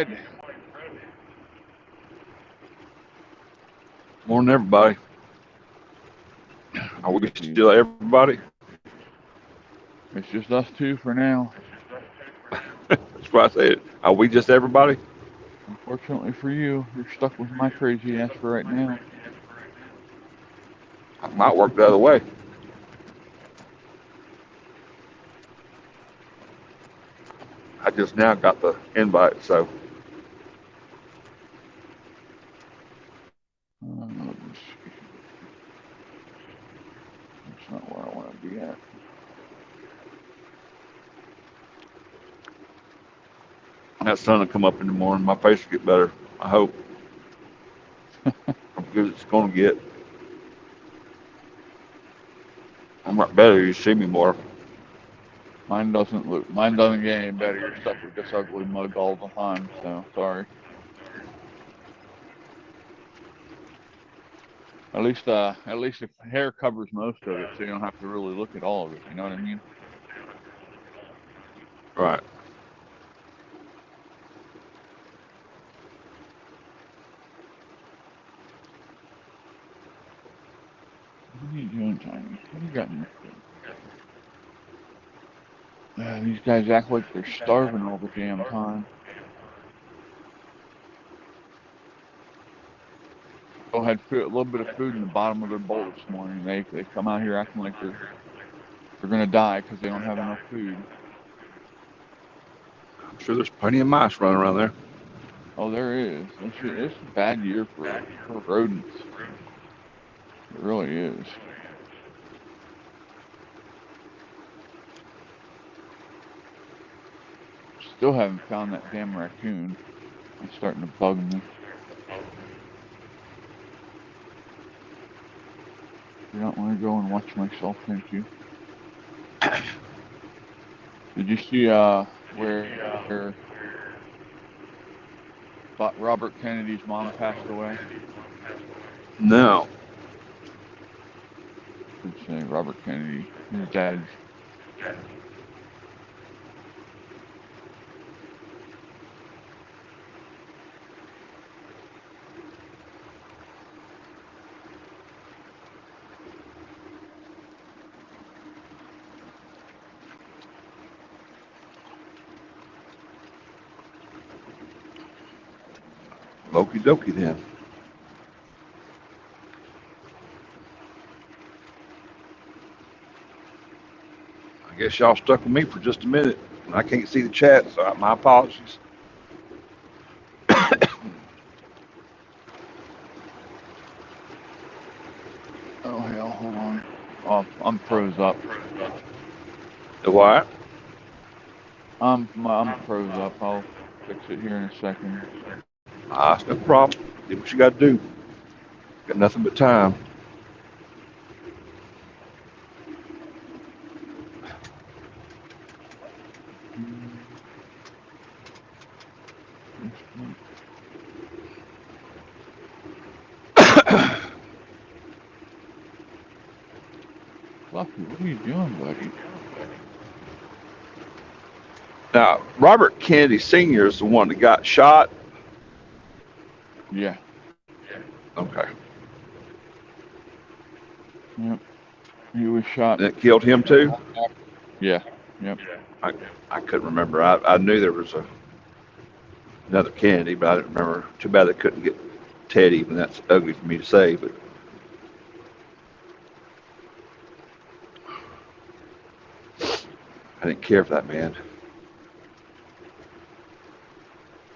Fred. Morning, everybody. Are we still everybody? It's just us two for now. That's why I said, are we just everybody? Unfortunately for you, you're stuck with my crazy ass for right now. I might work the other way. I just now got the invite, so Let's see. That's not where I want to be at. that sun will come up in the morning. My face will get better. I hope. Because it's going to get. I'm not better. You see me more. Mine doesn't get any better. You're stuck with this ugly mug all the time. So sorry. At least the hair covers most of it, so you don't have to really look at all of it. You know what I mean? Right. What are you doing, Tiny? What do you got in your food? These guys act like they're starving all the damn time. Still had food, a little bit of food in the bottom of their bowl this morning. They come out here acting like they're gonna die because they don't have enough food. I'm sure there's plenty of mice running around there. Oh, there is. It's a bad year for rodents. It really is. Still haven't found that damn raccoon. It's starting to bug me. Do not want to go and watch myself, thank you. Did you see where Robert Kennedy's mom passed away? No. Should say Robert Kennedy, his dad's. Okie dokie then. I guess y'all stuck with me for just a minute. I can't see the chat, so my apologies. Oh hell, hold on. Oh, I'm froze up. The what? I'm froze up. I'll fix it here in a second. Ah, it's no problem. Do what you got to do. Got nothing but time. Fluffy, what are you doing, buddy? Now, Robert Kennedy Sr. is the one that got shot. Yeah. Okay. Yep. He was shot. And it killed him too? Yeah. Yep. I couldn't remember. I knew there was another Kennedy, but I didn't remember. Too bad they couldn't get Teddy, and that's ugly for me to say, but I didn't care for that man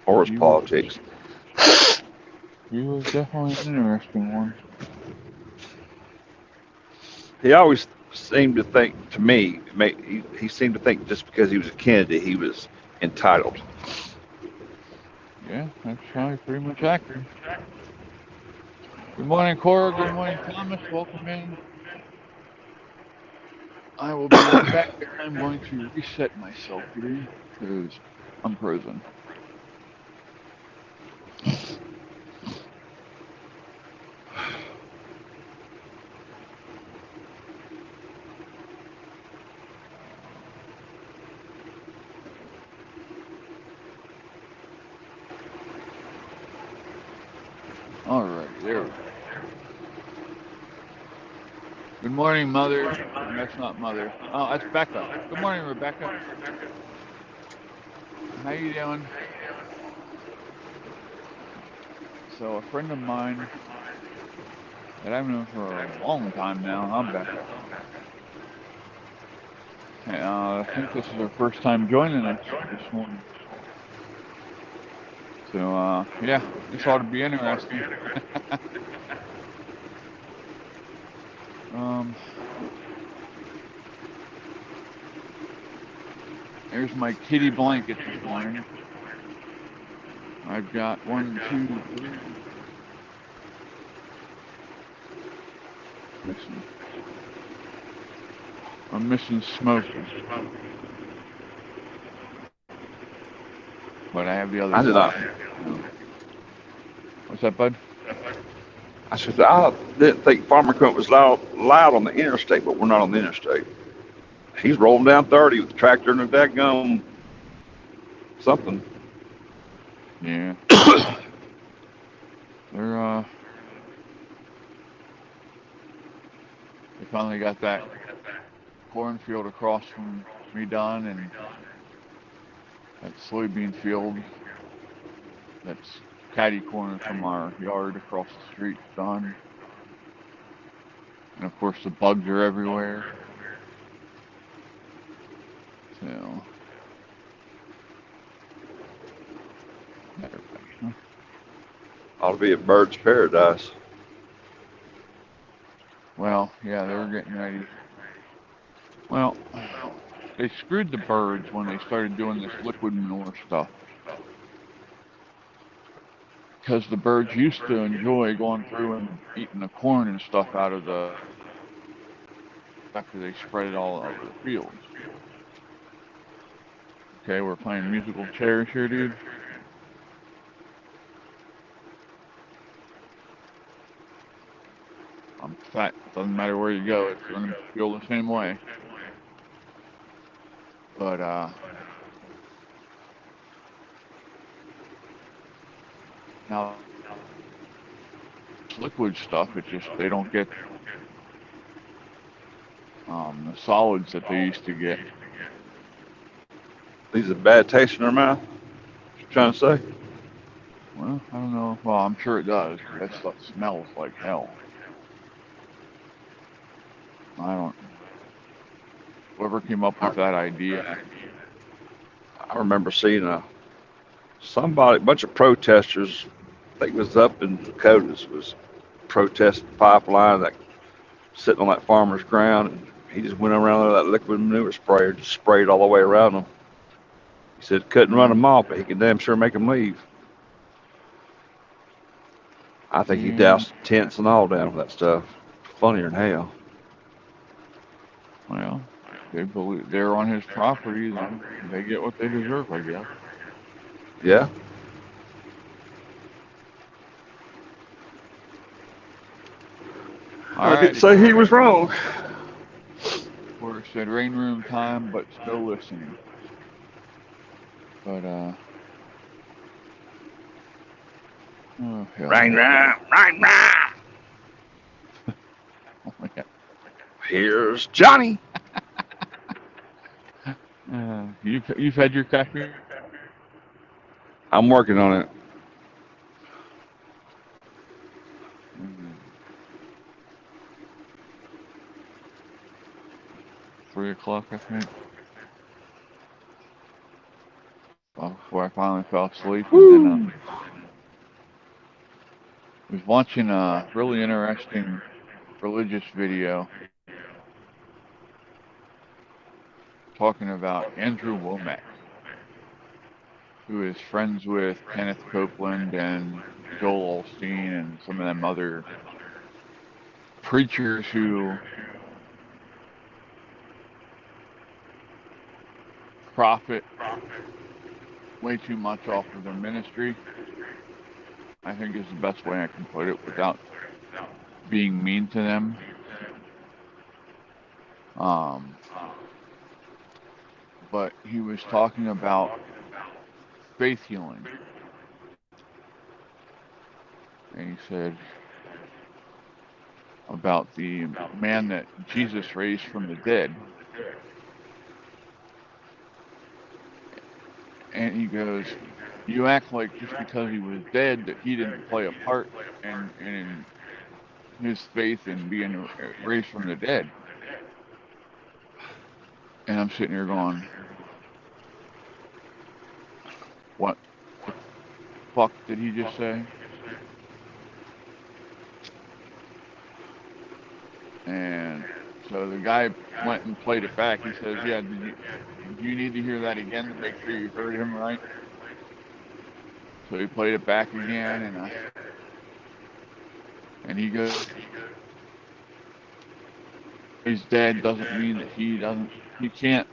or his politics. He was definitely an interesting one. He always seemed to think, to me, he seemed to think just because he was a Kennedy, he was entitled. Yeah, that's probably pretty much accurate. Good morning, Cora. Good morning, Thomas. Welcome in. I will be right back. I'm going to reset myself here because I'm frozen. All right, there we go. Good morning, Mother. That's not Mother. Oh, that's Becca. Good morning, Rebecca. How you doing? So a friend of mine that I've known for a long time now, huh, Becca? I think this is her first time joining us this morning. So, yeah, this ought to be interesting. There's my kitty blanket this morning. I've got 1, 2, 3. Missing. I'm missing Smokey. But I have the other I did not. side. What's that, bud? I said, I didn't think Farmer Cunt was loud on the interstate, but we're not on the interstate. He's rolling down 30 with the tractor and a daggum something. Yeah. They finally got that cornfield across from me done, and that soybean field that's catty corner from our yard across the street done. And of course the bugs are everywhere. So everybody. Ought to be a bird's paradise. Well, yeah, they're getting ready. Well, they screwed the birds when they started doing this liquid manure stuff. Because the birds used to enjoy going through and eating the corn and stuff out of the after they spread it all over the fields. Okay, we're playing musical chairs here, dude. I'm fat. Doesn't matter where you go, it's gonna feel the same way. But now liquid stuff, it's just they don't get the solids that they used to get. Leaves a bad taste in their mouth. What you trying to say? Well, I don't know. Well, I'm sure it does. That stuff smells like hell. I don't. Whoever came up with that idea. I remember seeing a bunch of protesters. I think it was up in Dakotas was protesting the pipeline that sitting on that farmer's ground, and he just went around with that liquid manure sprayer, just sprayed all the way around them. He said couldn't run them off, but he could damn sure make them leave. I think he doused tents and all down with that stuff. Funnier than hell. Well, they believe they're on his property, then they get what they deserve, I guess. Yeah. I didn't say he was wrong. Of course, said rain room time, but still listening. But oh, hell. Rain room. Oh my God. Here's Johnny. You've had your coffee? I'm working on it. 3 o'clock, I think. Before I finally fell asleep. And then, I was watching a really interesting religious video talking about Andrew Womack, who is friends with Kenneth Copeland and Joel Osteen and some of them other preachers who profit way too much off of their ministry, I think is the best way I can put it without being mean to them. But he was talking about faith healing. and he said about the man that Jesus raised from the dead. And he goes, you act like just because he was dead that he didn't play a part in his faith in being raised from the dead. And I'm sitting here going, what the fuck did he just say? And so the guy went and played it back. He says, yeah, do you need to hear that again to make sure you heard him right? So he played it back again, and he goes, he's dead doesn't mean that he can't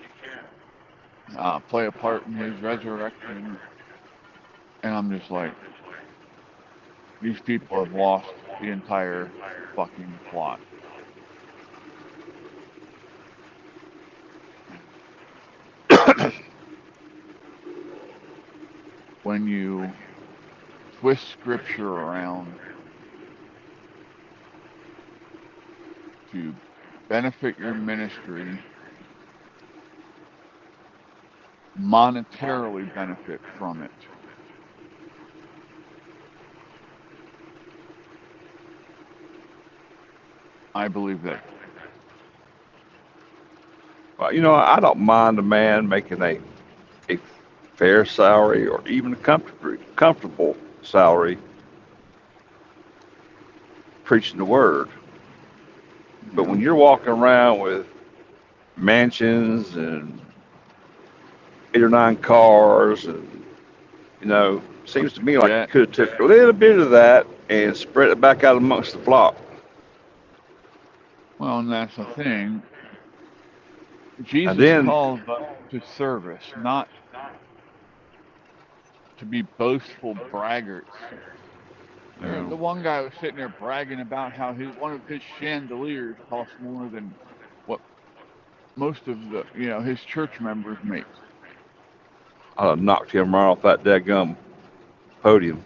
play a part in his resurrection. And I'm just like, these people have lost the entire fucking plot. When you twist scripture around to benefit your ministry, monetarily benefit from it, I believe that. Well, I don't mind a man making a fair salary or even a comfortable salary preaching the word. But when you're walking around with mansions and 8 or 9 cars, and seems to me like Yeah, you could have took a little bit of that and spread it back out amongst the flock. well, and that's the thing. And Jesus then, calls us to service, not to be boastful braggarts. The one guy was sitting there bragging about how one of his chandeliers costs more than what most of his church members make. I'd have knocked him right off that daggum podium.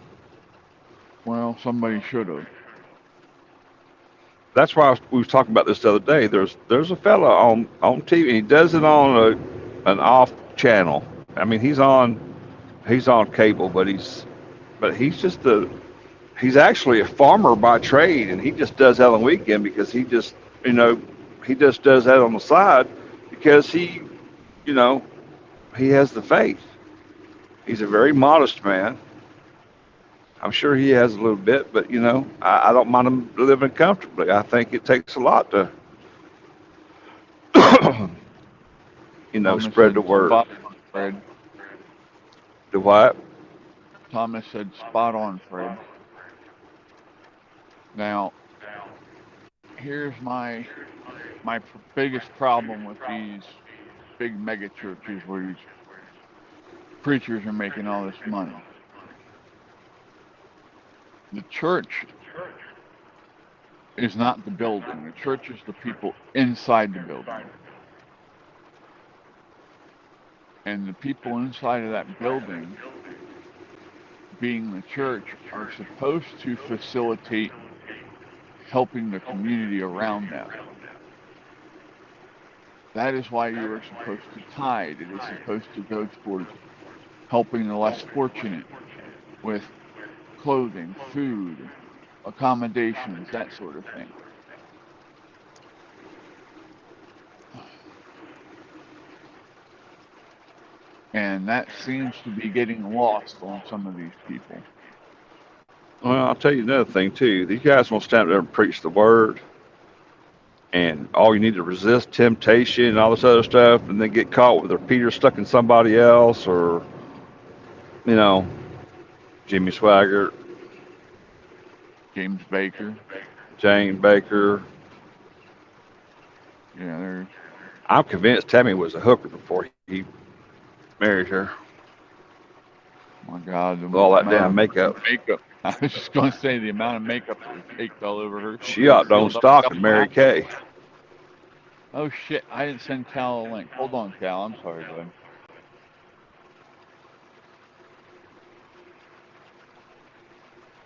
Well, somebody should have. That's why we was talking about this the other day. There's a fella on TV. He does it on an off channel. I mean, he's on cable, but he's just he's actually a farmer by trade, and he just does that on the weekend because he just does that on the side because you know he has the faith. He's a very modest man. I'm sure he has a little bit, but I don't mind him living comfortably. I think it takes a lot to Thomas spread the said, word. spot on, Fred. The what? Thomas said, spot on, Fred. Now, here's my biggest problem with these big mega churches where these preachers are making all this money. The church is not the building. The church is the people inside the building. And the people inside of that building, being the church, are supposed to facilitate helping the community around them. That is why you are supposed to tithe. It is supposed to go towards helping the less fortunate with clothing, food, accommodations, that sort of thing. And that seems to be getting lost on some of these people. Well, I'll tell you another thing too. These guys want to stand there and preach the word, and all you need to resist temptation and all this other stuff, and then get caught with their Peter stuck in somebody else, or you know, Jimmy Swaggart, James Baker. Jane Baker. Yeah, there's. I'm convinced Tammy was a hooker before he married her. My God, the With all that amount damn makeup. of makeup. I was just going to say the amount of makeup that was caked all over her. She ought to own Filled up a stock in couple Mary houses. Kay. Oh shit! I didn't send Cal a link. Hold on, Cal. I'm sorry, bud.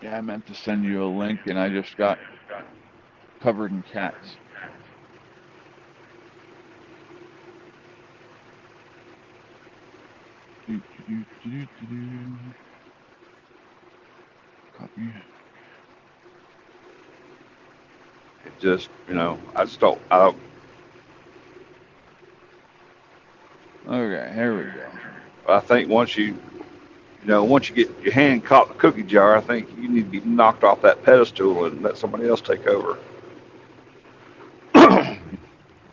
Yeah, I meant to send you a link, and I just got covered in cats. Copy. It just, I just don't, I don't, Okay, here we go. I think once you get your hand caught in the cookie jar, I think you need to be knocked off that pedestal and let somebody else take over.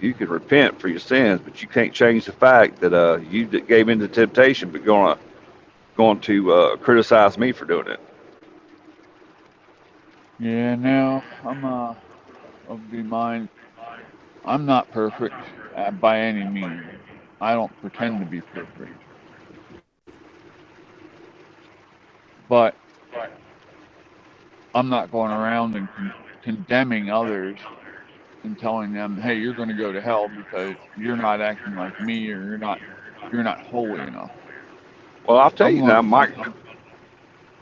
You can repent for your sins, but you can't change the fact that you gave in to temptation, but going to criticize me for doing it. Yeah, now I'm of the mind I'm not perfect by any means. I don't pretend to be perfect, but I'm not going around and condemning others and telling them, "Hey, you're going to go to hell because you're not acting like me or you're not holy enough." Well, I'll tell I'm you going. now, Mike.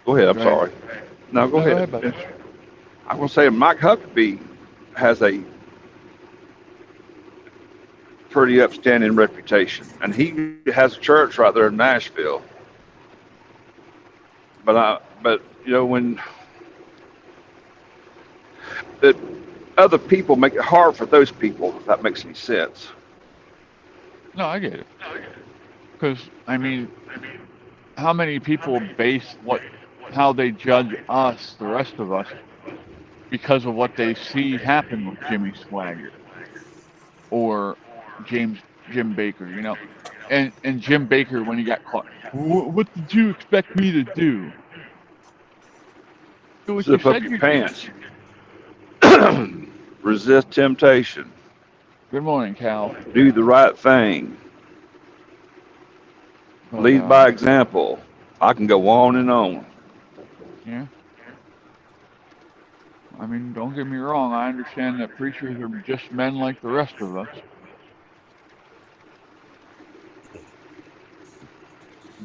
Go ahead. I'm Go ahead. sorry. No, go No, go ahead. ahead, bud. I'm gonna say Mike Huckabee has a pretty upstanding reputation, and he has a church right there in Nashville. But when the other people make it hard for those people, if that makes any sense. No, I get it. Because I mean, how many people base how they judge us, the rest of us, because of what they see happen with Jimmy Swaggart or Jim Baker, and Jim Baker when he got caught. What did you expect me to do? Do what you Zip up said your you did. pants. Resist temptation. Good morning, Cal. Do the right thing. But Lead by example. I can go on and on. yeah, I mean, don't get me wrong. I understand that preachers are just men like the rest of us.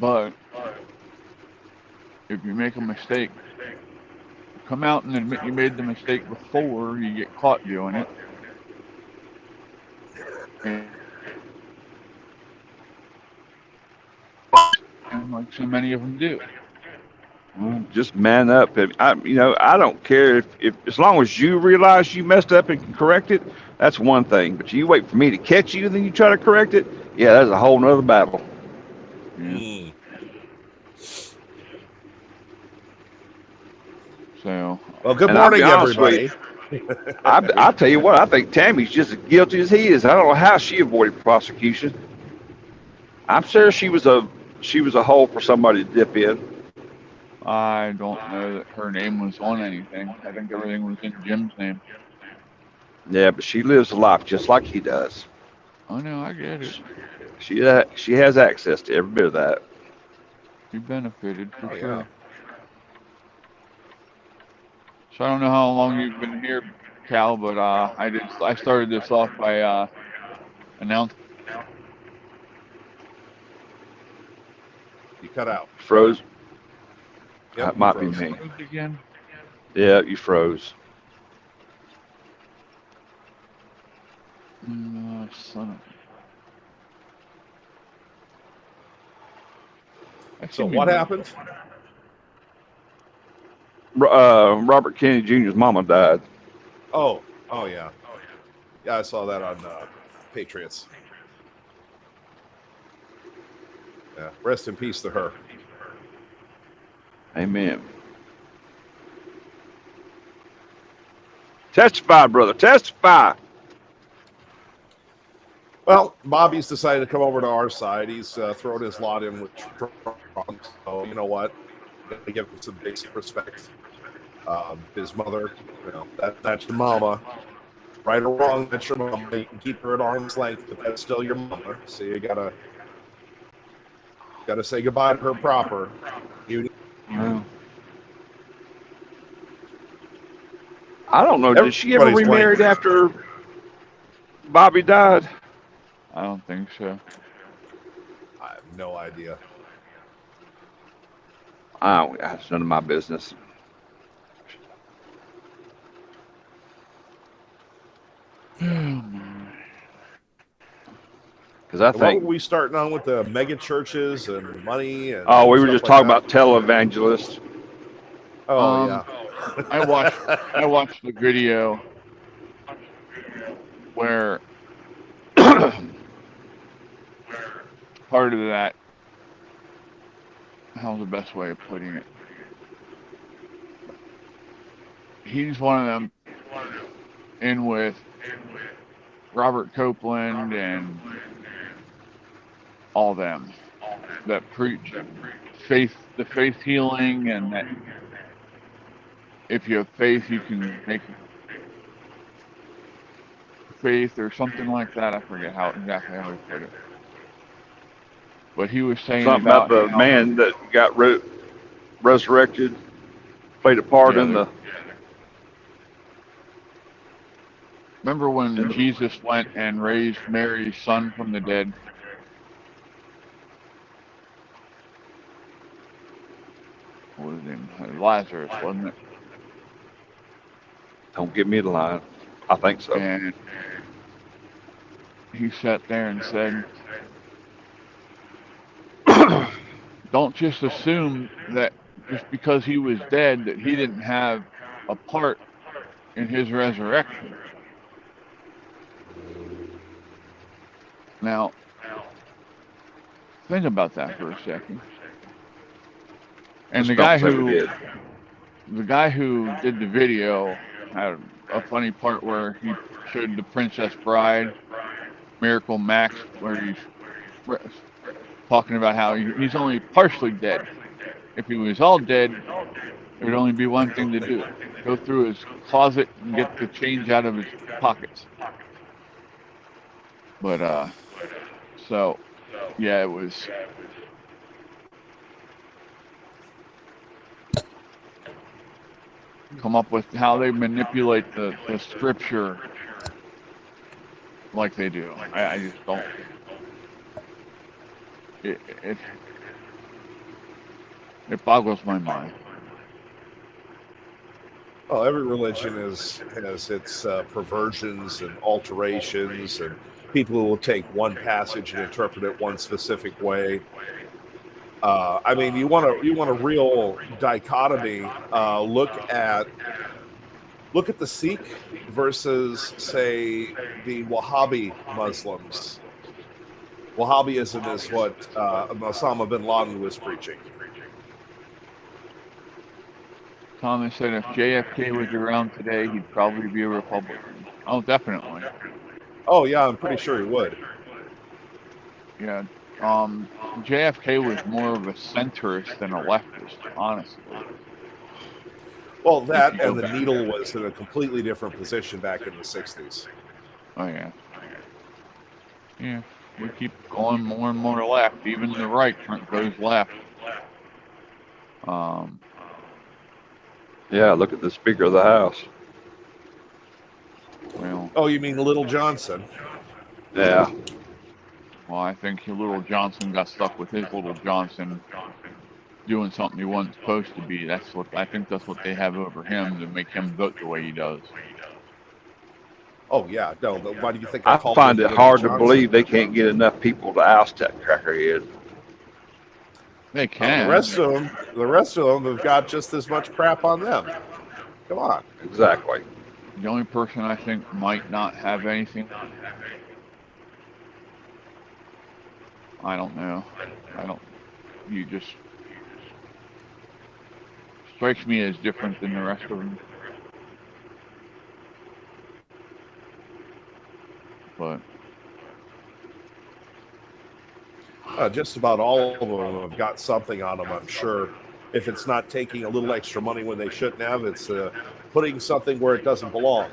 But if you make a mistake, come out and admit you made the mistake before you get caught doing it. And like so many of them do. Well, just man up. I don't care if as long as you realize you messed up and can correct it, that's one thing. But you wait for me to catch you, then you try to correct it. Yeah, that's a whole nother battle. Yeah. So. Well, good morning, everybody. I tell you what, I think Tammy's just as guilty as he is. I don't know how she avoided prosecution. I'm sure she was a hole for somebody to dip in. I don't know that her name was on anything. I think everything was in Jim's name. Yeah, but she lives a life just like he does. Oh no, I get it. She has access to every bit of that. She benefited for sure. Yeah. So I don't know how long you've been here, Cal, but I started this off by announcing. You cut out. Froze. Yep, That might be froze. me. Again. Yeah, you froze. Son of. So what happened? Robert Kennedy Jr.'s mama died. Oh yeah. Yeah, I saw that on Patriots. Yeah, rest in peace to her. Amen. Testify, brother. Testify. Well, Bobby's decided to come over to our side. He's thrown his lot in with Trump. So you know what? To give him some basic respect. His mother, that's your mama. Right or wrong, that's your mama. You can keep her at arm's length, but that's still your mama. So you gotta say goodbye to her proper. Yeah. I don't know. Did she ever Everybody's remarried blank. after Bobby died? I don't think so. I have no idea. That's none of my business. Because I What were think, we starting on with the mega churches and money and oh, we were stuff just like talking that? about televangelists. Oh Um, I watched the video where part of that, how's the best way of putting it? He's one of them in with Robert Copeland and all them that preach the faith healing, and that if you have faith, you can make faith or something like that. I forget exactly how he put it. But he was saying Something about the how, man that got resurrected, played a part yeah, in the. remember when Jesus went and raised Mary's son from the dead? What was his name? Lazarus, wasn't it? Don't give me the line. I think so. And he sat there and said, don't just assume that just because he was dead that he didn't have a part in his resurrection. Now, think about that for a second. And Just the don't say we did. guy who did the video had a funny part where he showed the Princess Bride, Miracle Max, where he's talking about how he's only partially dead. If he was all dead, there'd only be one thing to do: go through his closet and get the change out of his pockets. But so yeah, it was. Come up with how they manipulate the scripture like they do. I just don't. It boggles my mind. Well, every religion has its perversions and alterations, and people who will take one passage and interpret it one specific way. I mean, you want a real dichotomy. Look at the Sikh versus, say, the Wahhabi Muslims. Wahhabism is what Osama bin Laden was preaching. Thomas said if JFK was around today, he'd probably be a Republican. Oh, definitely. Oh yeah, I'm pretty sure he would. Yeah. JFK was more of a centrist than a leftist, honestly. Well, that and the needle was in a completely different position back in the 60s. Oh, yeah. Yeah, we keep going more and more left. Even the right goes left. Yeah, look at the Speaker of the House. Well. Oh, you mean Little Johnson? Yeah. Well, I think Little Johnson got stuck with his Little Johnson doing something he wasn't supposed to be. I think that's what they have over him to make him vote the way he does. Oh yeah, no. Why do you think I find it hard to believe they can't get enough people to oust that crackerhead. They can. The rest of them have got just as much crap on them. Come on. Exactly. The only person I think might not have anything, I don't know. You just strikes me as different than the rest of them. But just about all of them have got something on them, I'm sure. If it's not taking a little extra money when they shouldn't have, it's putting something where it doesn't belong.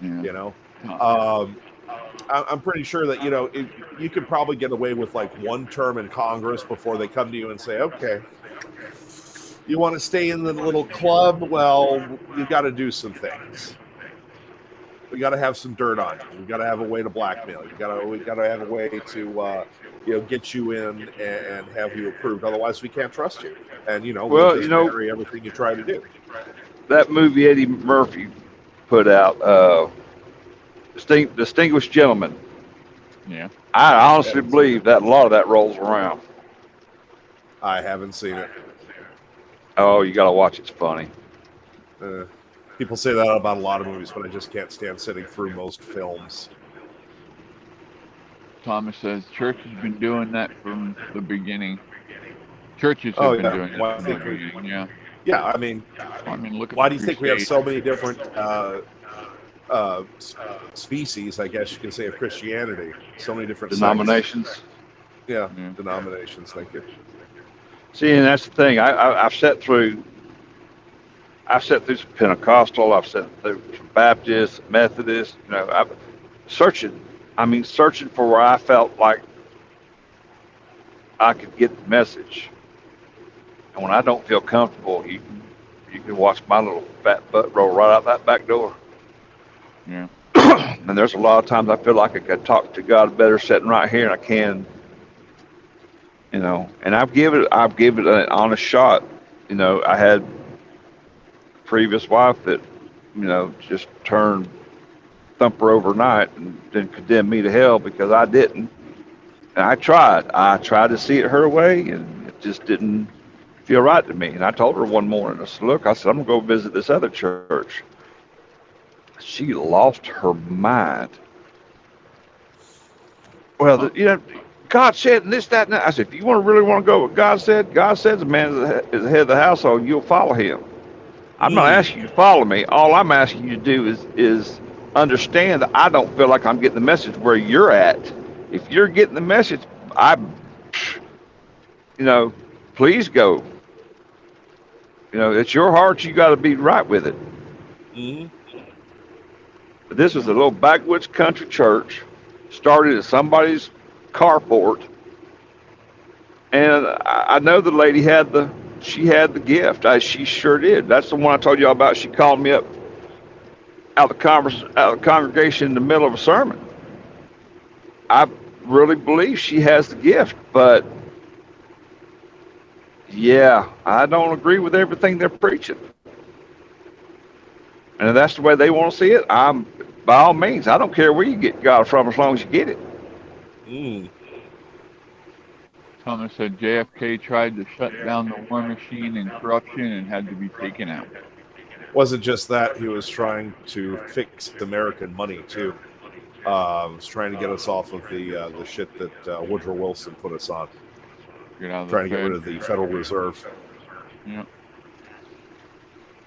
yeah. You know, I'm pretty sure that you could probably get away with like one term in Congress before they come to you and say, okay, you want to stay in the little club? Well, you got to do some things. We got to have some dirt on you. We got to have a way to blackmail you. We got to have a way to get you in and have you approved. Otherwise, we can't trust you. And we'll just marry everything you try to do. That movie Eddie Murphy put out, Distinguished Gentleman. Yeah. I honestly believe that a lot of that rolls around. I haven't seen it. Oh, you got to watch. It's funny. People say that about a lot of movies, but I just can't stand sitting through most films. Thomas says church has been doing that from the beginning. Churches have Oh, been yeah. doing Why it do from you the think beginning. Yeah. Yeah, I mean, Look at why the do you think we have Crusades. so many different species, I guess you could say, of Christianity? So many different sects. Denominations. Yeah, Yeah. denominations. Thank you. See, and that's the thing. I've sat through some Pentecostal. I've sat through some Baptist, Methodist. You know, I'm searching. I mean, searching for where I felt like I could get the message. And when I don't feel comfortable, you can watch my little fat butt roll right out that back door. Yeah. And there's a lot of times I feel like I could talk to God better sitting right here, and I can. You know, and I've given it an honest shot. You know, I had a previous wife that, you know, just turned thumper overnight and then condemned me to hell because I didn't. And I tried to see it her way, and it just didn't feel right to me. And I told her one morning, I said, look, I'm going to go visit this other church. She lost her mind. Well, you know, God said this, that, and that. I said, if you really want to go with God said the man is the head of the household, you'll follow him. I'm not asking you to follow me. All I'm asking you to do is understand that I don't feel like I'm getting the message where you're at. If you're getting the message, you know, please go. You know, it's your heart. You got to be right with it. Mm-hmm. But this was a little backwoods country church, started at somebody's carport, and I know the lady had the gift. She sure did. That's the one I told you all about. She called me up out of the congregation in the middle of a sermon. I really believe she has the gift, but yeah, I don't agree with everything they're preaching. And if that's the way they want to see it, by all means, I don't care where you get God from as long as you get it. Thomas said JFK tried to shut down the war machine and corruption and had to be taken out. Wasn't just that, he was trying to fix American money too. Was trying to get us off of the shit that Woodrow Wilson put us on. Trying to get rid of the Federal Reserve. Yeah.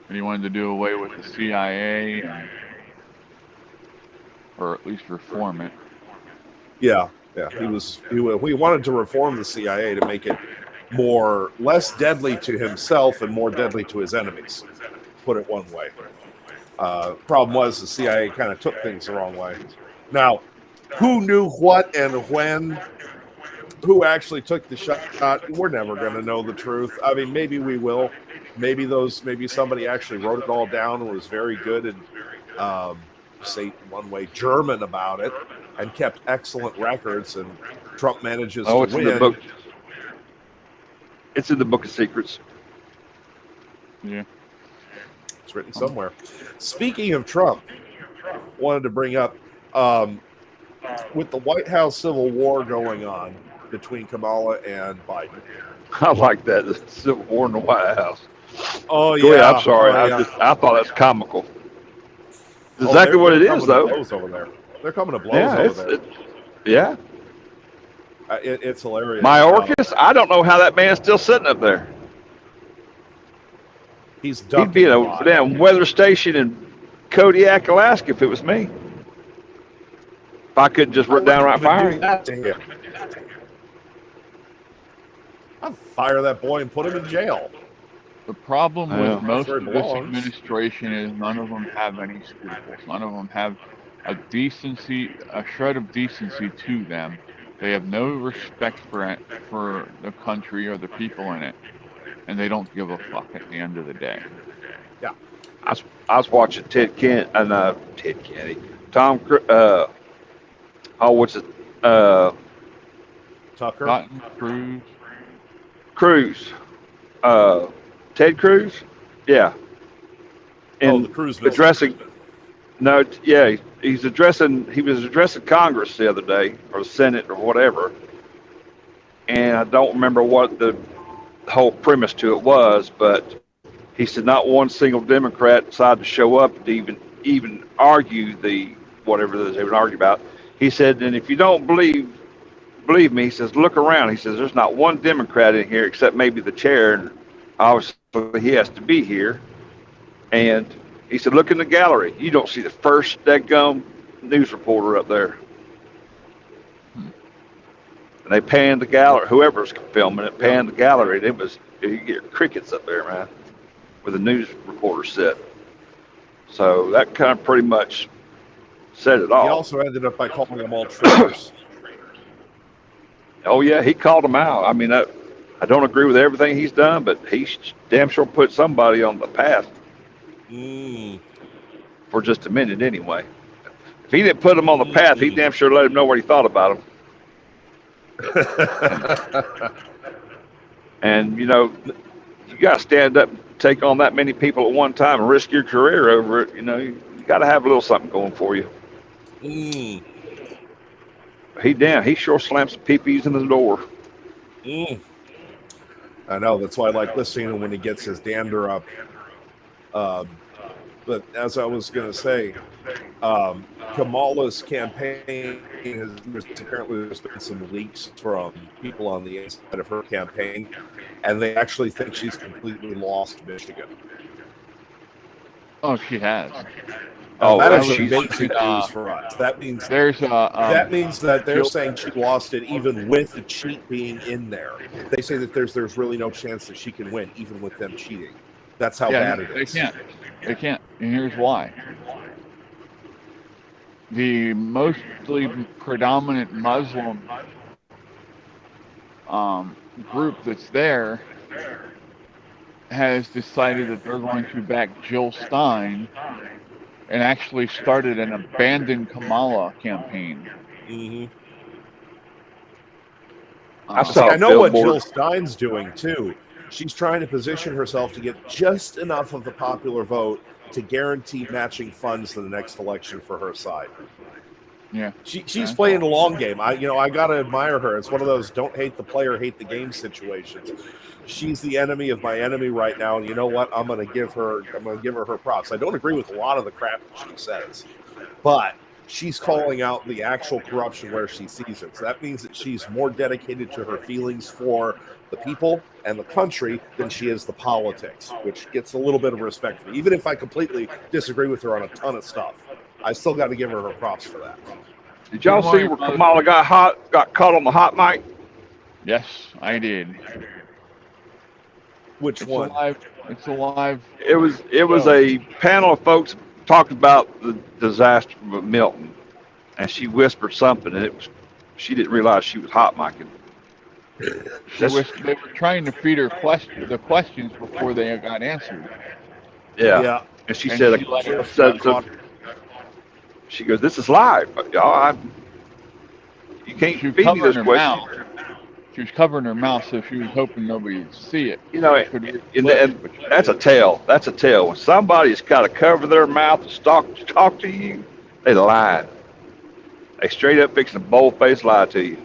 And he wanted to do away with the CIA, or at least reform it. Yeah. He wanted to reform the CIA to make it less deadly to himself and more deadly to his enemies. Put it one way. Problem was the CIA kind of took things the wrong way. Now, who knew what and when? Who actually took the shot? We're never going to know the truth. I mean, maybe we will. Maybe somebody actually wrote it all down and was very good and say one way German about it and kept excellent records, and Trump manages to it's win. In the book. It's in the Book of Secrets. Yeah. It's written somewhere. Speaking of Trump, wanted to bring up with the White House Civil War going on between Kamala and Biden. I like that. The Civil War in the White House. Oh, Go yeah. ahead, I'm sorry. Oh, yeah. I thought that's comical. It's exactly what it is, though. Over there. They're coming to blows over there. Yeah. It's hilarious. Mayorkas, I don't know how that man's still sitting up there. He'd be in a damn weather station in Kodiak, Alaska, if it was me. If I couldn't just downright fire him. I'd fire that boy and put him in jail. The problem with most of this administration is none of them have any scruples. None of them have a shred of decency to them. They have no respect for the country or the people in it, and they don't give a fuck at the end of the day. Yeah, I was watching Ted Kennedy, Tom. What's it? Tucker. Cotton Cruz. Ted Cruz. Yeah. The Cruz. Addressing. No, yeah, he was addressing Congress the other day, or the Senate, or whatever. And I don't remember what the whole premise to it was, but he said not one single Democrat decided to show up to even argue the whatever they would argue about. He said, and if you don't believe me, he says, look around. He says, there's not one Democrat in here except maybe the chair, and obviously he has to be here. And he said, look in the gallery. You don't see the first deadgum news reporter up there. And they panned the gallery. Whoever's filming it panned the gallery. And you get crickets up there, man, where the news reporter sit. So that kind of pretty much said it all. He also ended up by calling them all traitors. Oh yeah, he called them out. I mean, I don't agree with everything he's done, but he damn sure put somebody on the path for just a minute anyway. If he didn't put them on the path, he damn sure let him know what he thought about them. And you know, you got to stand up and take on that many people at one time and risk your career over it. You know, you got to have a little something going for you. He sure slammed some peepees in the door. I know, that's why I like listening to him when he gets his dander up. But as I was going to say, Kamala's campaign apparently there's been some leaks from people on the inside of her campaign, and they actually think she's completely lost Michigan. Oh, she has. That is she's basic news for us. That means that means that they're saying she lost it even with the cheat being in there. They say that there's really no chance that she can win even with them cheating. That's how bad it is. They can't. And here's why. The mostly predominant Muslim group that's there has decided that they're going to back Jill Stein and actually started an abandoned Kamala campaign. I know what Jill Stein's doing too. She's trying to position herself to get just enough of the popular vote to guarantee matching funds to the next election for her side. Yeah, she's playing a long game. I gotta admire her. It's one of those don't hate the player, hate the game situations. She's the enemy of my enemy right now, and you know what? I'm gonna give her her props. I don't agree with a lot of the crap that she says, but she's calling out the actual corruption where she sees it. So that means that she's more dedicated to her feelings for the people and the country than she is the politics, which gets a little bit of respect for me. Even if I completely disagree with her on a ton of stuff, I still got to give her props for that. Did y'all see where Kamala got caught on the hot mic? Yes, I did. Which one? It's alive. It was a panel of folks talking about the disaster of Milton, and she whispered something, and she didn't realize she was hot micing. They were trying to feed her the questions before they got answered. Yeah. And she said, she goes, "This is live, y'all. You can't feed me this question." She was covering her mouth, so she was hoping nobody would see it. You know, and that's a tell. That's a tell. When somebody's got to cover their mouth to talk to you, they lie. They straight up fixing a bold-faced lie to you.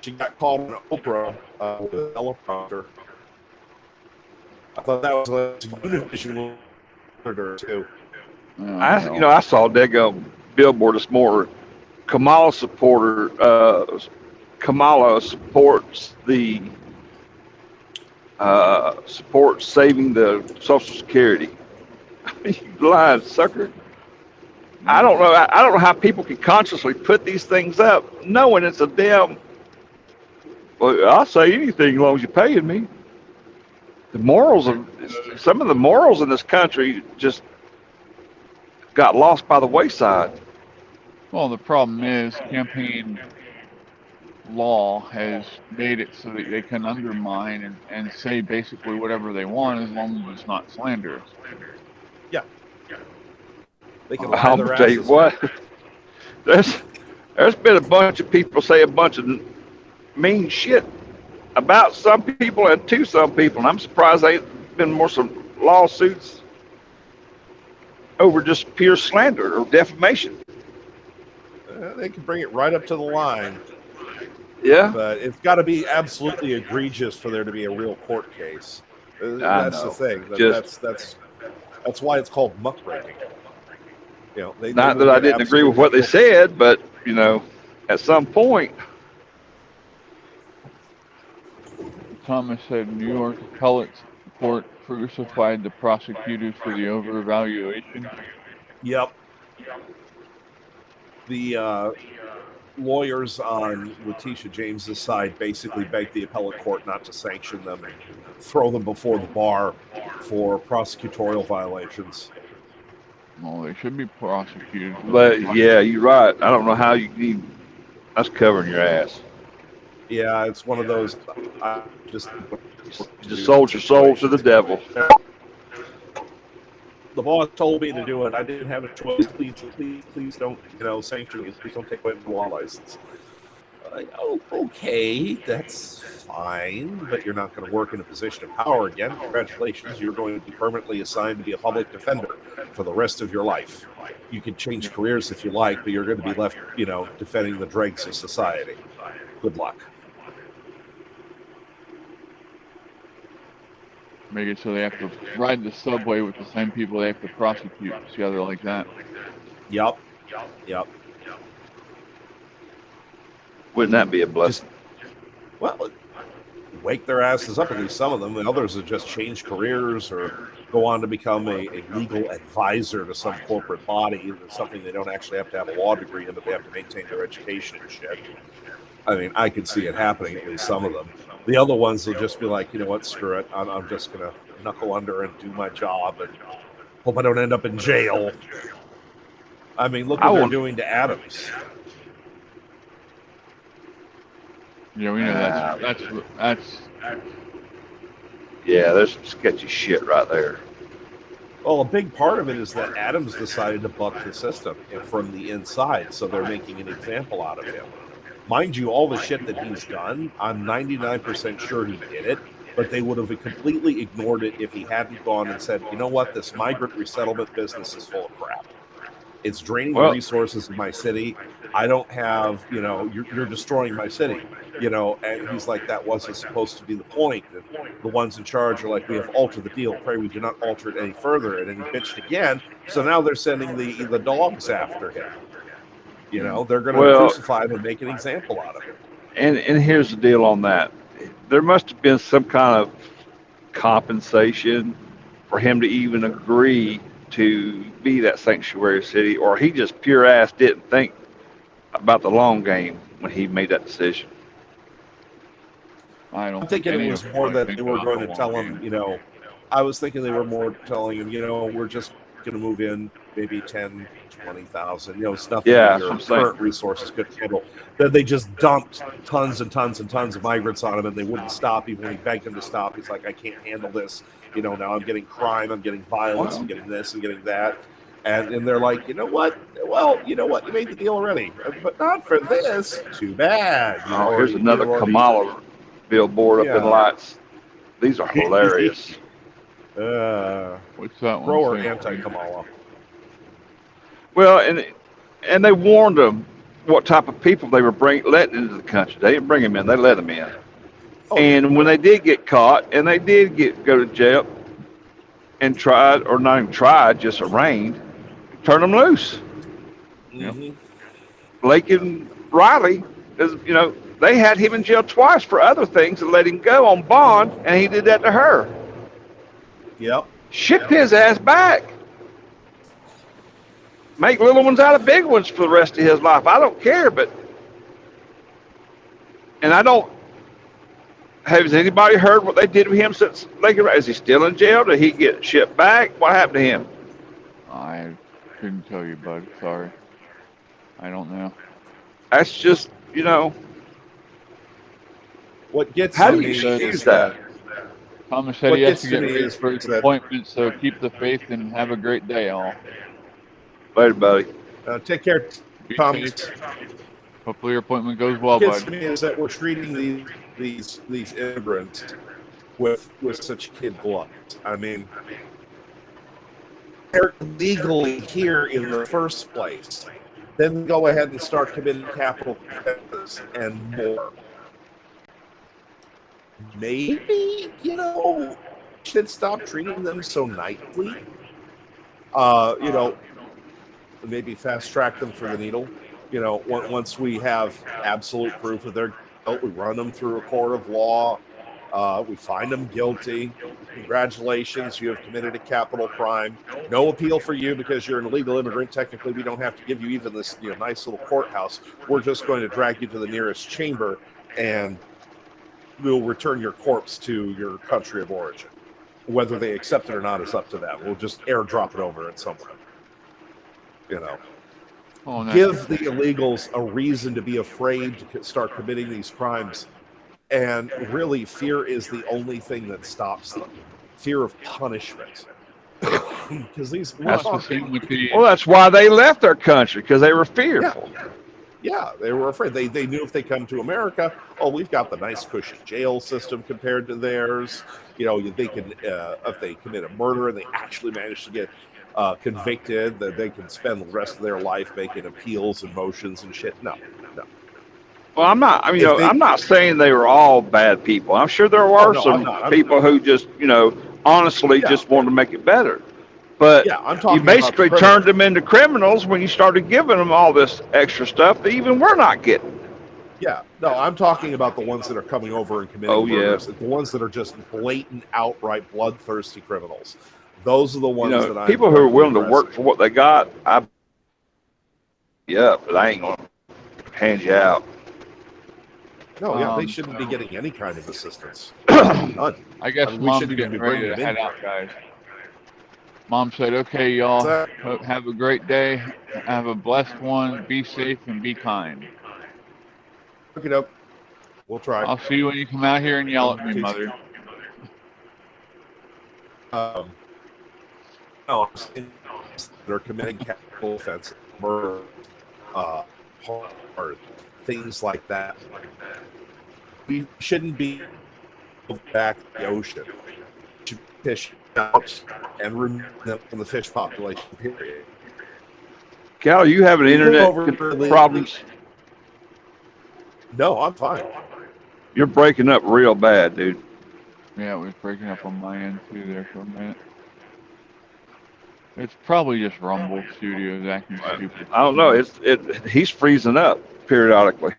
She got called on Oprah with a teleprompter. I thought that was a Univision monitor too. I saw a daggone billboard this morning. Kamala supports the supports saving the Social Security. You lying sucker. I don't know how people can consciously put these things up knowing it's a damn. Well, I'll say anything as long as you're paying me. Some of the morals in this country just got lost by the wayside. Well, the problem is campaign law has made it so that they can undermine and say basically whatever they want as long as it's not slanderous. Yeah. They can I'm gonna tell you what. There's been a bunch of people say a bunch of mean shit about some people and to some people, and I'm surprised there ain't been some lawsuits over just pure slander or defamation. They can bring it right up to the line, Yeah, but it's got to be absolutely egregious for there to be a real court case. That's the know. thing. Just- That's why it's called muckraking. You know, they not will that I get didn't agree with absolutely what they guilty. said, but you know, at some point, Thomas said New York appellate court crucified the prosecutors for the overvaluation. Yep. The lawyers on Letitia James's side basically begged the appellate court not to sanction them and throw them before the bar for prosecutorial violations. Well, they should be prosecuted. but yeah, you're right. I don't know how you need. That's covering your ass. Yeah, it's one of those. I just You just sold your soul to the devil. The boss told me to do it. I didn't have a choice. Please don't, sanction me. Please don't take away my law license. Like, oh, okay, that's fine, but you're not going to work in a position of power again. Congratulations, you're going to be permanently assigned to be a public defender for the rest of your life. You can change careers if you like, but you're going to be left, defending the dregs of society. Good luck. Make it so they have to ride the subway with the same people they have to prosecute. See how they're like that? Yep. Wouldn't that be a blessing? Well, wake their asses up, at least some of them. And others have just changed careers or go on to become a legal advisor to some corporate body. It's something they don't actually have to have a law degree in, but they have to maintain their education and shit. I mean, I could see it happening, at least some of them. The other ones will just be like, you know what, screw it. I'm just going to knuckle under and do my job and hope I don't end up in jail. I mean, look what they're doing to Adams. Yeah, we know that's Yeah, there's some sketchy shit right there. Well, a big part of it is that Adams decided to buck the system from the inside, so they're making an example out of him. Mind you, all the shit that he's done, I'm 99% sure he did it, but they would have completely ignored it if he hadn't gone and said, you know what, this migrant resettlement business is full of crap. It's draining the resources of my city. I don't have, you're destroying my city, and he's like, that wasn't supposed to be the point. And the ones in charge are like, we have altered the deal. Pray we do not alter it any further. And then he bitched again. So now they're sending the dogs after him. They're going to crucify him and make an example out of him. And here's the deal on that. There must have been some kind of compensation for him to even agree to be that sanctuary city, or he just pure ass didn't think about the long game when he made that decision. I'm thinking it was more that they were going to tell him, I was thinking they were more telling him, we're just going to move in maybe 10, 20,000, it's nothing that your current resources could handle. Then they just dumped tons and tons and tons of migrants on him, and they wouldn't stop. Even when he begged them to stop, he's like, I can't handle this. Now I'm getting crime, I'm getting violence, I'm getting this, I'm getting that. And they're like, you know what? Well, you made the deal already, but not for this. Too bad. Here's another Kamala billboard up in lights. These are hilarious. What's that one? Pro or anti-Kamala? Well, and they warned them what type of people they were letting into the country. They didn't bring them in; they let them in. Oh, and when they did get caught, and they did go to jail, and tried, or not even tried, just arraigned, turn them loose. Mm-hmm. Blake and Riley, they had him in jail twice for other things and let him go on bond, and he did that to her. Yep. Ship his ass back. Make little ones out of big ones for the rest of his life. I don't care, has anybody heard what they did to him since is he still in jail? Did he get shipped back? What happened to him? I couldn't tell you, bud. Sorry. I don't know. That's just, What gets how to do you me use that? Thomas said he has to get ready for his appointment, so keep the faith and have a great day, all. Later, buddy. Take care, Thomas. Hopefully your appointment goes well, What gets bud. to me is that we're treating these immigrants with such kid gloves. I mean, they're legally here in the first place, then go ahead and start committing capital offenses and more. Maybe, should stop treating them so nicely. Maybe fast track them for the needle. Once we have absolute proof of their guilt, we run them through a court of law. We find them guilty. Congratulations, you have committed a capital crime. No appeal for you because you're an illegal immigrant. Technically, we don't have to give you even this nice little courthouse. We're just going to drag you to the nearest chamber, and we'll return your corpse to your country of origin. Whether they accept it or not is up to them. We'll just airdrop it over it somewhere. Oh, no. Give the illegals a reason to be afraid to start committing these crimes. And really, fear is the only thing that stops them. Fear of punishment. Because these... That's the thing with the... Well, that's why they left their country, because they were fearful. Yeah, they were afraid. They knew if they come to America, we've got the nice cushy jail system compared to theirs. They can, if they commit a murder and they actually manage to get convicted, that they can spend the rest of their life making appeals and motions and shit. No. Well, I'm not. I'm not saying they were all bad people. I'm sure there were some people who just, honestly just wanted to make it better. But I'm talking you basically turned them into criminals when you started giving them all this extra stuff that even we're not getting. Yeah, no, I'm talking about the ones that are coming over and committing murders. The ones that are just blatant, outright, bloodthirsty criminals. Those are the ones that I'm... People who are willing to work for what they got, but I ain't going to hand you out. No, they shouldn't be getting any kind of assistance. None. I guess Mom's getting ready to head out, guys. Mom said, okay, y'all, have a great day. Have a blessed one. Be safe and be kind. Look it up. We'll try. I'll see you when you come out here and yell at me, Mother. They're committing capital offenses, murder, things like that. We shouldn't be back to the ocean. We should fish out and remove them from the fish population, period. Cal, you having internet problems? No, I'm fine. You're breaking up real bad, dude. Yeah, it was breaking up on my end too there for a minute. It's probably just Rumble Studios acting stupid. I don't know. He's freezing up periodically.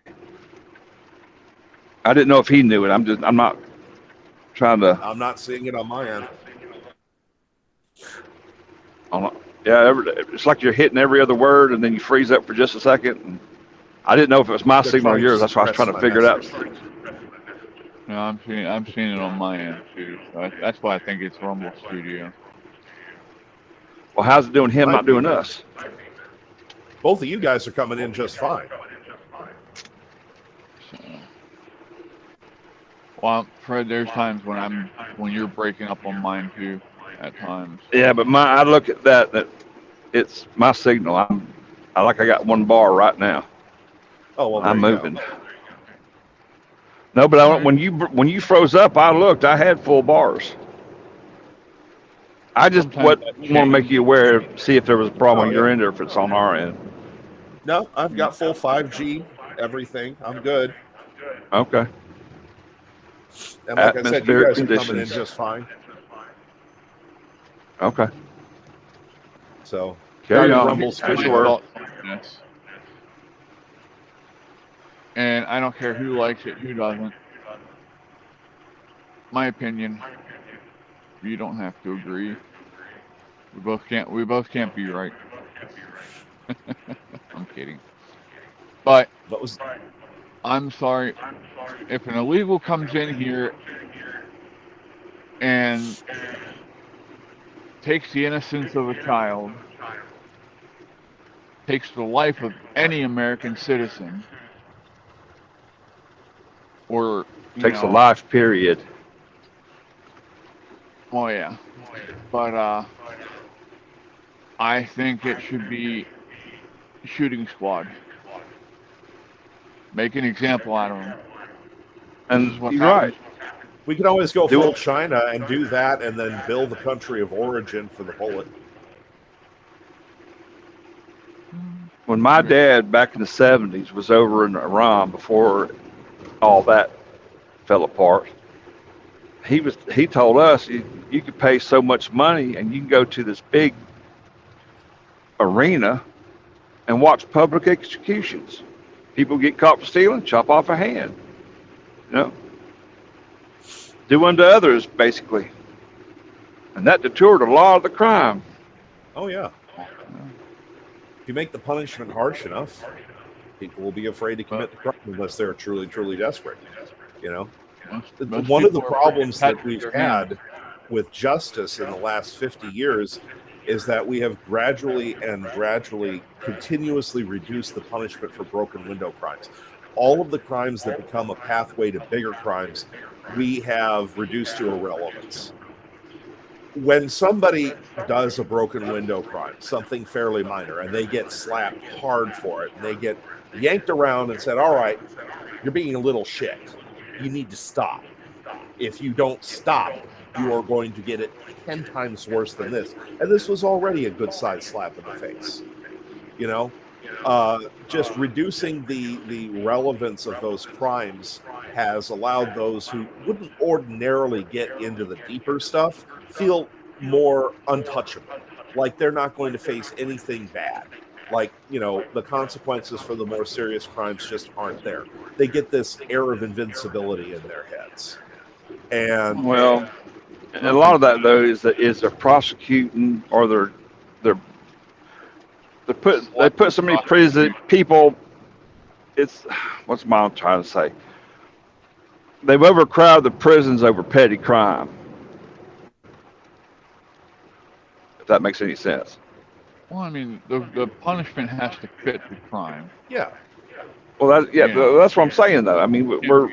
I didn't know if he knew it. I'm not trying to. I'm not seeing it on my end. It's like you're hitting every other word and then you freeze up for just a second. And I didn't know if it was my signal or yours. That's why I was trying to figure it out. No, I'm seeing it on my end too. So that's why I think it's Rumble Studio. Well, how's it doing him, not doing us? Both of you guys are coming in just fine. So, well, Fred, there's times when you're breaking up on mine too, at times. Yeah, but I look at that it's my signal. I got one bar right now. Oh well, I'm moving. No, but when you froze up, I had full bars. I just want to make you aware, see if there was a problem on your end or if it's on our end. No, I've got full 5G, everything. I'm good. Okay. And like I said, you guys are coming in just fine. Okay. So, carry on. Rumble's yes. And I don't care who likes it, who doesn't. My opinion. You don't have to agree. We both can't be right. I'm kidding. But I'm sorry if an illegal comes in here and takes the innocence of a child, takes the life of any American citizen, or takes a life, period. Oh yeah, but I think it should be shooting squad. Make an example out of them. And you're right. We can always go full China and do that, and then build the country of origin for the bullet. when my dad back in the 70s was over in Iran before all that fell apart, he told us you could pay so much money and you can go to this big arena and watch public executions. People get caught for stealing, chop off a hand. You know, do unto others basically, and that deterred a lot of the crime. Oh yeah. If you make the punishment harsh enough, people will be afraid to commit the crime unless they're truly, truly desperate. You know, Most one of the people are afraid problems to touch that we've their hand. had with justice in the last 50 years is that we have gradually continuously reduced the punishment for broken window crimes. All of the crimes that become a pathway to bigger crimes, we have reduced to irrelevance. When somebody does a broken window crime, something fairly minor, and they get slapped hard for it, and they get yanked around and said, all right, you're being a little shit. You need to stop. If you don't stop, you are going to get it 10 times worse than this. And this was already a good sized slap in the face. You know, just reducing the relevance of those crimes has allowed those who wouldn't ordinarily get into the deeper stuff feel more untouchable. Like they're not going to face anything bad. Like, you know, the consequences for the more serious crimes just aren't there. They get this air of invincibility in their heads. And Well, and a lot of that though is they're prosecuting or they put so many prison people. It's what's mom trying to say? They've overcrowded the prisons over petty crime. If that makes any sense. Well, I mean, the punishment has to fit the crime. yeah, Well, Yeah. that's what I'm saying though. I mean, we're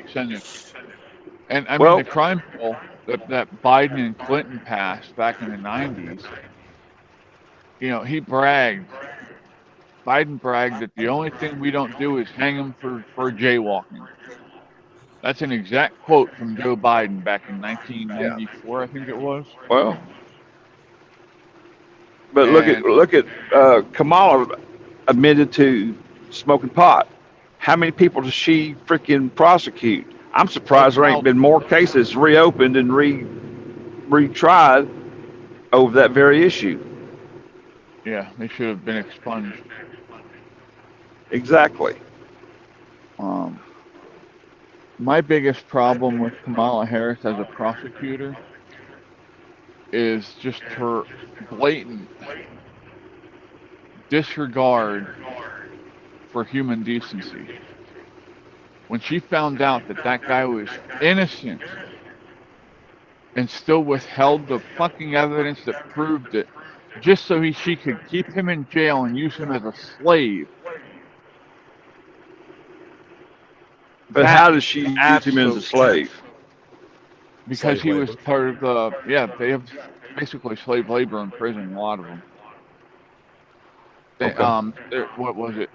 And I mean, Well- the crime bill that Biden and Clinton passed back in the 90s, you know, Biden bragged that the only thing we don't do is hang them for jaywalking. That's an exact quote from Joe Biden back in 1994, I think it was. well. But look at Kamala admitted to smoking pot. How many people does she freaking prosecute? I'm surprised there ain't been more cases reopened and retried over that very issue. Yeah, they should have been expunged. Exactly. My biggest problem with Kamala Harris as a prosecutor is just her blatant disregard for human decency. When she found out that that guy was innocent and still withheld the fucking evidence that proved it, just so she could keep him in jail and use him as a slave. But how does she use him as a slave? Because Slave he was labor. part of the, yeah, they have basically slave labor in prison, a lot of them. They, Okay. what was it?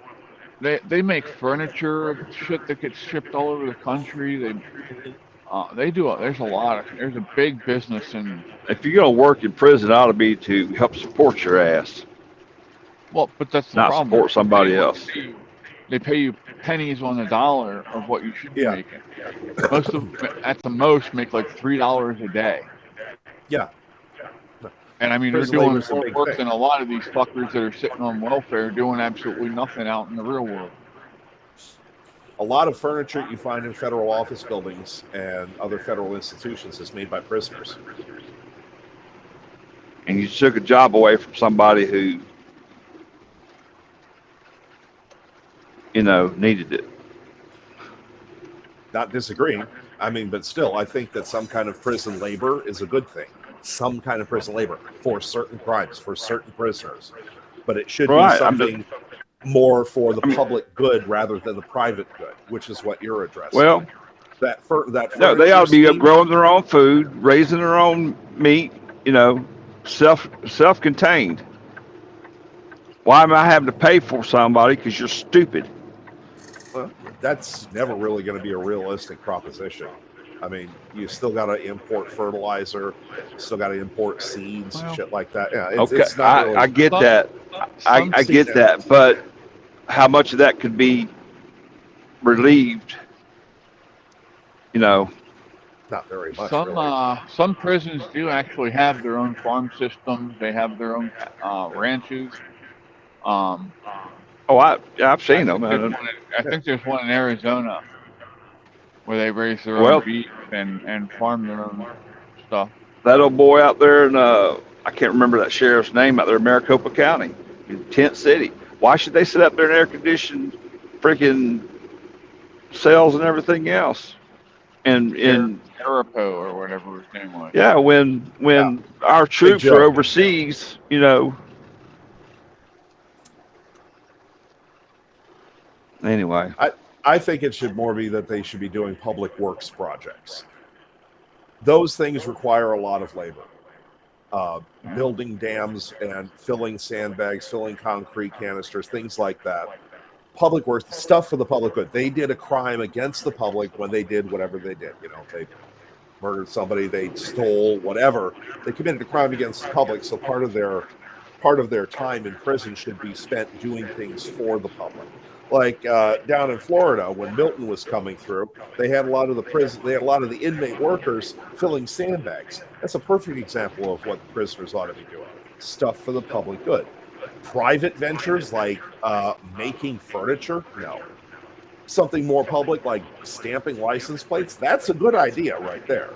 They make furniture, shit that gets shipped all over the country. They do, there's a big business in, If you're gonna work in prison, it ought to be to help support your ass, well, but that's the not problem. support somebody else. They pay you pennies on the dollar of what you should be Yeah. making. Most of them, at the most, make like $3 a day. yeah. And I mean, they're Prison doing labor's a more big work thing. than a lot of these fuckers that are sitting on welfare doing absolutely nothing out in the real world. A lot of furniture you find in federal office buildings and other federal institutions is made by prisoners. And you took a job away from somebody who, needed it. Not disagreeing. I mean, but still, I think that some kind of prison labor is a good thing. Some kind of prison labor for certain crimes, for certain prisoners. But it should Right, be something more for the public good rather than the private good, which is what you're addressing. Well, no, they ought to be scheme- growing their own food, raising their own meat, self-contained. Why am I having to pay for somebody because you're stupid? Well, that's never really going to be a realistic proposition. I mean, you still got to import fertilizer, still got to import seeds, Well, shit like that. Yeah, Okay, it's not really, I get Some- that. I some get seed- that, but how much of that could be relieved, you know. Not very much, really. Some prisons do actually have their own farm systems. They have their own ranches. Um, Oh, I've I seen them. think I think there's one in Arizona where they raise their Well, own beef and farm their own stuff. that old boy out there in, I can't remember that sheriff's name out there in Maricopa County, in Tent City. Why should they sit up there in air conditioned freaking cells and everything else? And Jericho or whatever his name was. yeah, when our troops Joe. are overseas, you know. Anyway, I think it should more be that they should be doing public works projects. Those things require a lot of labor. Building dams and filling sandbags, filling concrete canisters, things like that. Public works, stuff for the public good. They did a crime against the public when they did whatever they did. You know, they murdered somebody, they stole, whatever. They committed a crime against the public, so part of their time in prison should be spent doing things for the public. Like down in Florida, when Milton was coming through, they had a lot of the inmate workers filling sandbags. That's a perfect example of what prisoners ought to be doing. Stuff for the public good. Private ventures like making furniture, no. Something more public like stamping license plates, that's a good idea right there.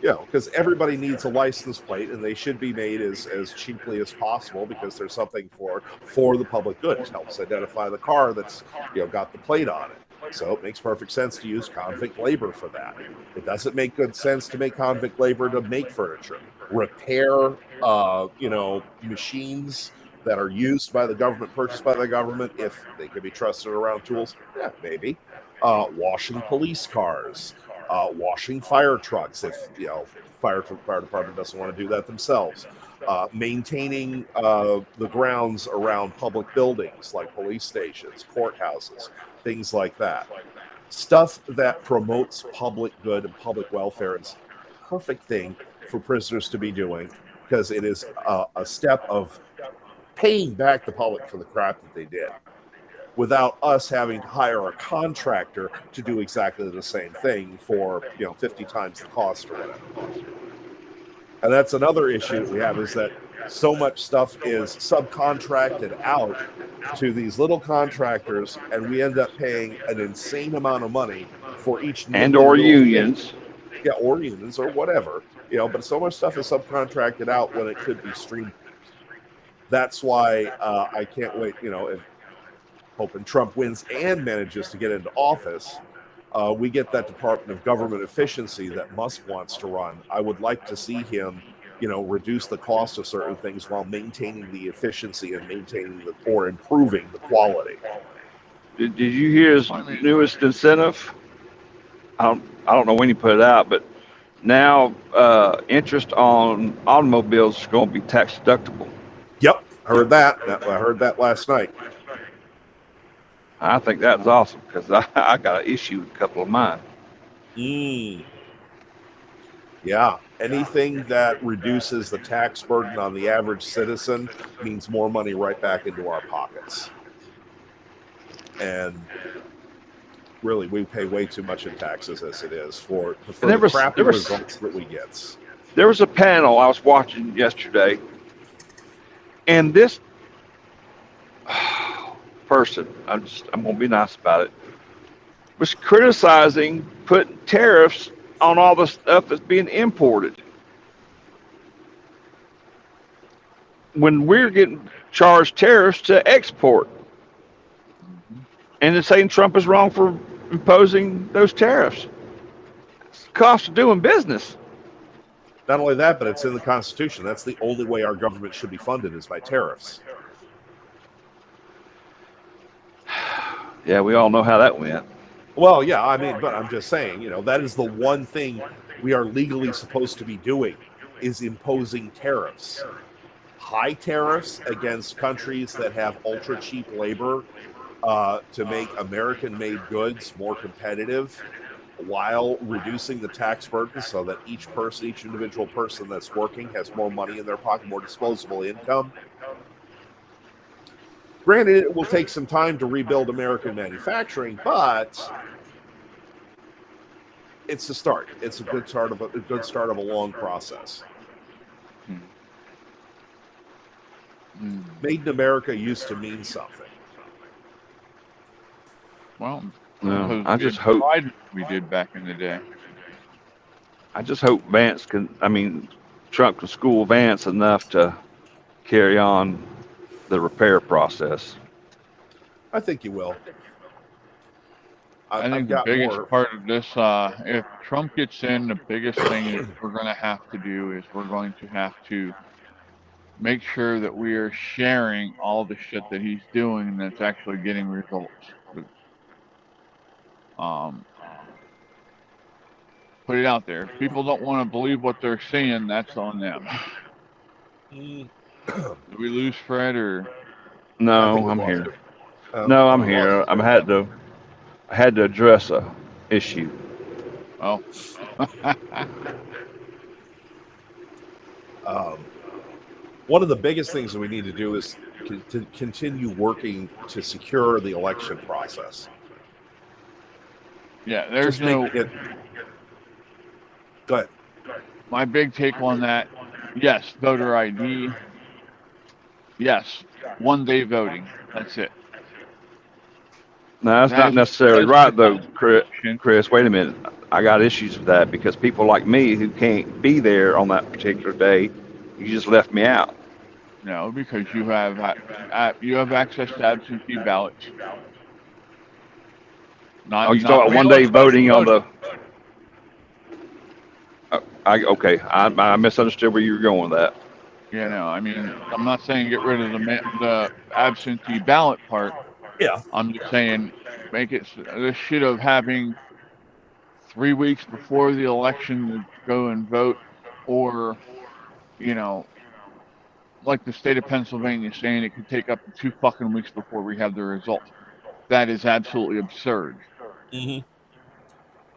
You know, because everybody needs a license plate, and they should be made as cheaply as possible because there's something for the public good. It helps identify the car that's, you know, got the plate on it. So it makes perfect sense to use convict labor for that. It doesn't make good sense to make convict labor to make furniture, repair, you know, machines that are used by the government, purchased by the government, if they could be trusted around tools. Yeah, maybe. Washing police cars. Washing fire trucks if, you know, fire department doesn't want to do that themselves. Maintaining the grounds around public buildings like police stations, courthouses, things like that. Stuff that promotes public good and public welfare is a perfect thing for prisoners to be doing because it is a step of paying back the public for the crap that they did, without us having to hire a contractor to do exactly the same thing for, you know, 50 times the cost or whatever. And that's another issue that we have, is that so much stuff is subcontracted out to these little contractors, and we end up paying an insane amount of money for each and or unions. Yeah, or unions or whatever. You know, but so much stuff is subcontracted out when it could be streamed. That's why I can't wait, you know, if hoping Trump wins and manages to get into office, we get that Department of Government Efficiency that Musk wants to run. I would like to see him, you know, reduce the cost of certain things while maintaining the efficiency and or improving the quality. Did you hear his newest incentive? I don't know when he put it out, but now interest on automobiles is going to be tax deductible. Yep, I heard that. I heard that last night. I think that's awesome because I got an issue with a couple of mine. Yeah, anything that reduces the tax burden on the average citizen means more money right back into our pockets. And really, we pay way too much in taxes as it is for the crappy results that we get. There was a panel I was watching yesterday, and this person, I'm gonna be nice about it, was criticizing putting tariffs on all the stuff that's being imported when we're getting charged tariffs to export, and it's saying Trump is wrong for imposing those tariffs. It's the cost of doing business. Not only that, but it's in the Constitution. That's the only way our government should be funded, is by tariffs. Yeah, we all know how that went. Well, yeah, I mean, but I'm just saying, you know, that is the one thing we are legally supposed to be doing, is imposing tariffs. High tariffs against countries that have ultra cheap labor to make American-made goods more competitive, while reducing the tax burden so that each individual person that's working has more money in their pocket, more disposable income. Granted, it will take some time to rebuild American manufacturing, but it's a start. It's a good start of a long process. Made in America used to mean something. Well, No, because I just it's hope pride we did back in the day. Trump can school Vance enough to carry on the repair process. I think you will. I think I've the got biggest more. part of this, if Trump gets in, the biggest thing that we're going to have to do is we're going to have to make sure that we are sharing all the shit that he's doing and that's actually getting results. Put it out there. If people don't want to believe what they're seeing, that's on them. Did we lose Fred or? No, I'm here. Oh, No, I'm we here. lost I had to address a issue. Oh. One of the biggest things that we need to do is to continue working to secure the election process. Yeah, there's Just no. make it. Go ahead. My big take on that, yes, voter ID. Yes, 1 day voting. That's it. No, that's That not is- necessarily that's right, the though, Chris. Constitution. Chris, wait a minute. I got issues with that because people like me who can't be there on that particular day, you just left me out. No, because you have access to absentee ballots. Not, Oh, you not talking about 1 day mail-in voting on voting. the? Okay, I misunderstood where you were going with that. You know, I mean, I'm not saying get rid of the absentee ballot part. Yeah. I'm just saying make it this shit of having 3 weeks before the election to go and vote, or like the state of Pennsylvania saying it could take up to 2 fucking weeks before we have the results. That is absolutely absurd. Mm-hmm.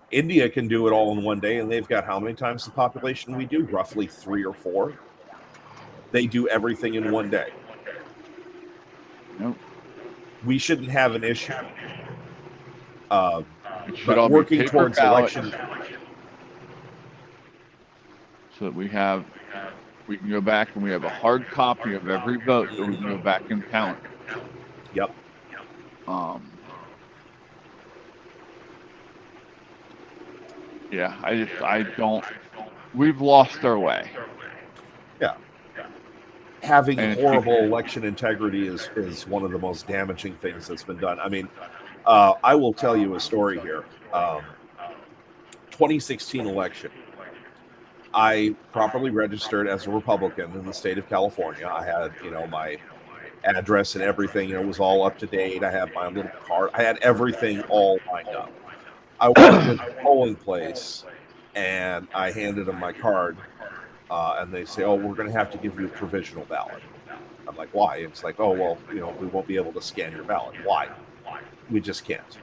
India can do it all in 1 day, and they've got how many times the population we do? Roughly 3 or 4. They do everything in 1 day. Nope. We shouldn't have an issue. It should But all be working paper towards ballots, election. so that we can go back and we have a hard copy of every vote that we can go back and count. Yep. Yeah, I don't. We've lost our way. Yeah. Having And horrible election integrity is one of the most damaging things that's been done. I mean, I will tell you a story here. 2016 election. I properly registered as a Republican in the state of California. I had, my address and everything. It was all up to date. I had my little card. I had everything all lined up. I walked into the polling place and I handed them my card. And they say, "Oh, we're going to have to give you a provisional ballot." I'm like, "Why?" It's like, "Oh, well, we won't be able to scan your ballot." Why? We just can't.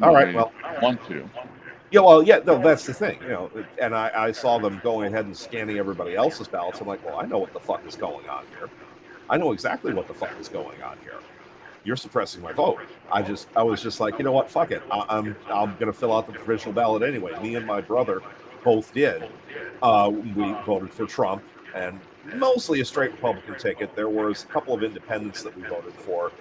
All right, well, want to. Yeah, well, yeah, no, that's the thing, and I saw them going ahead and scanning everybody else's ballots. I'm like, well, I know what the fuck is going on here. I know exactly what the fuck is going on here. You're suppressing my vote. I was just like, you know what, fuck it. I'm gonna fill out the provisional ballot anyway. Me and my brother both did. We voted for Trump, and mostly a straight Republican ticket. There was a couple of independents that we voted for.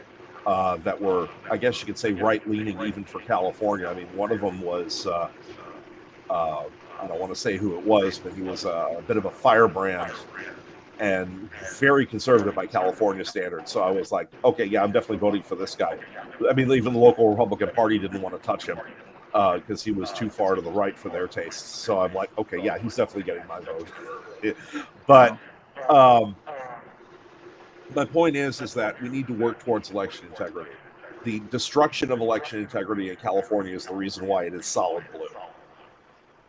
That were, I guess you could say, right-leaning even for California. I mean, one of them was, I don't want to say who it was, but he was a bit of a firebrand and very conservative by California standards. So I was like, okay, yeah, I'm definitely voting for this guy. I mean, even the local Republican Party didn't want to touch him because he was too far to the right for their tastes. So I'm like, okay, yeah, he's definitely getting my vote. But my point is that we need to work towards election integrity. The destruction of election integrity in California is the reason why it is solid blue.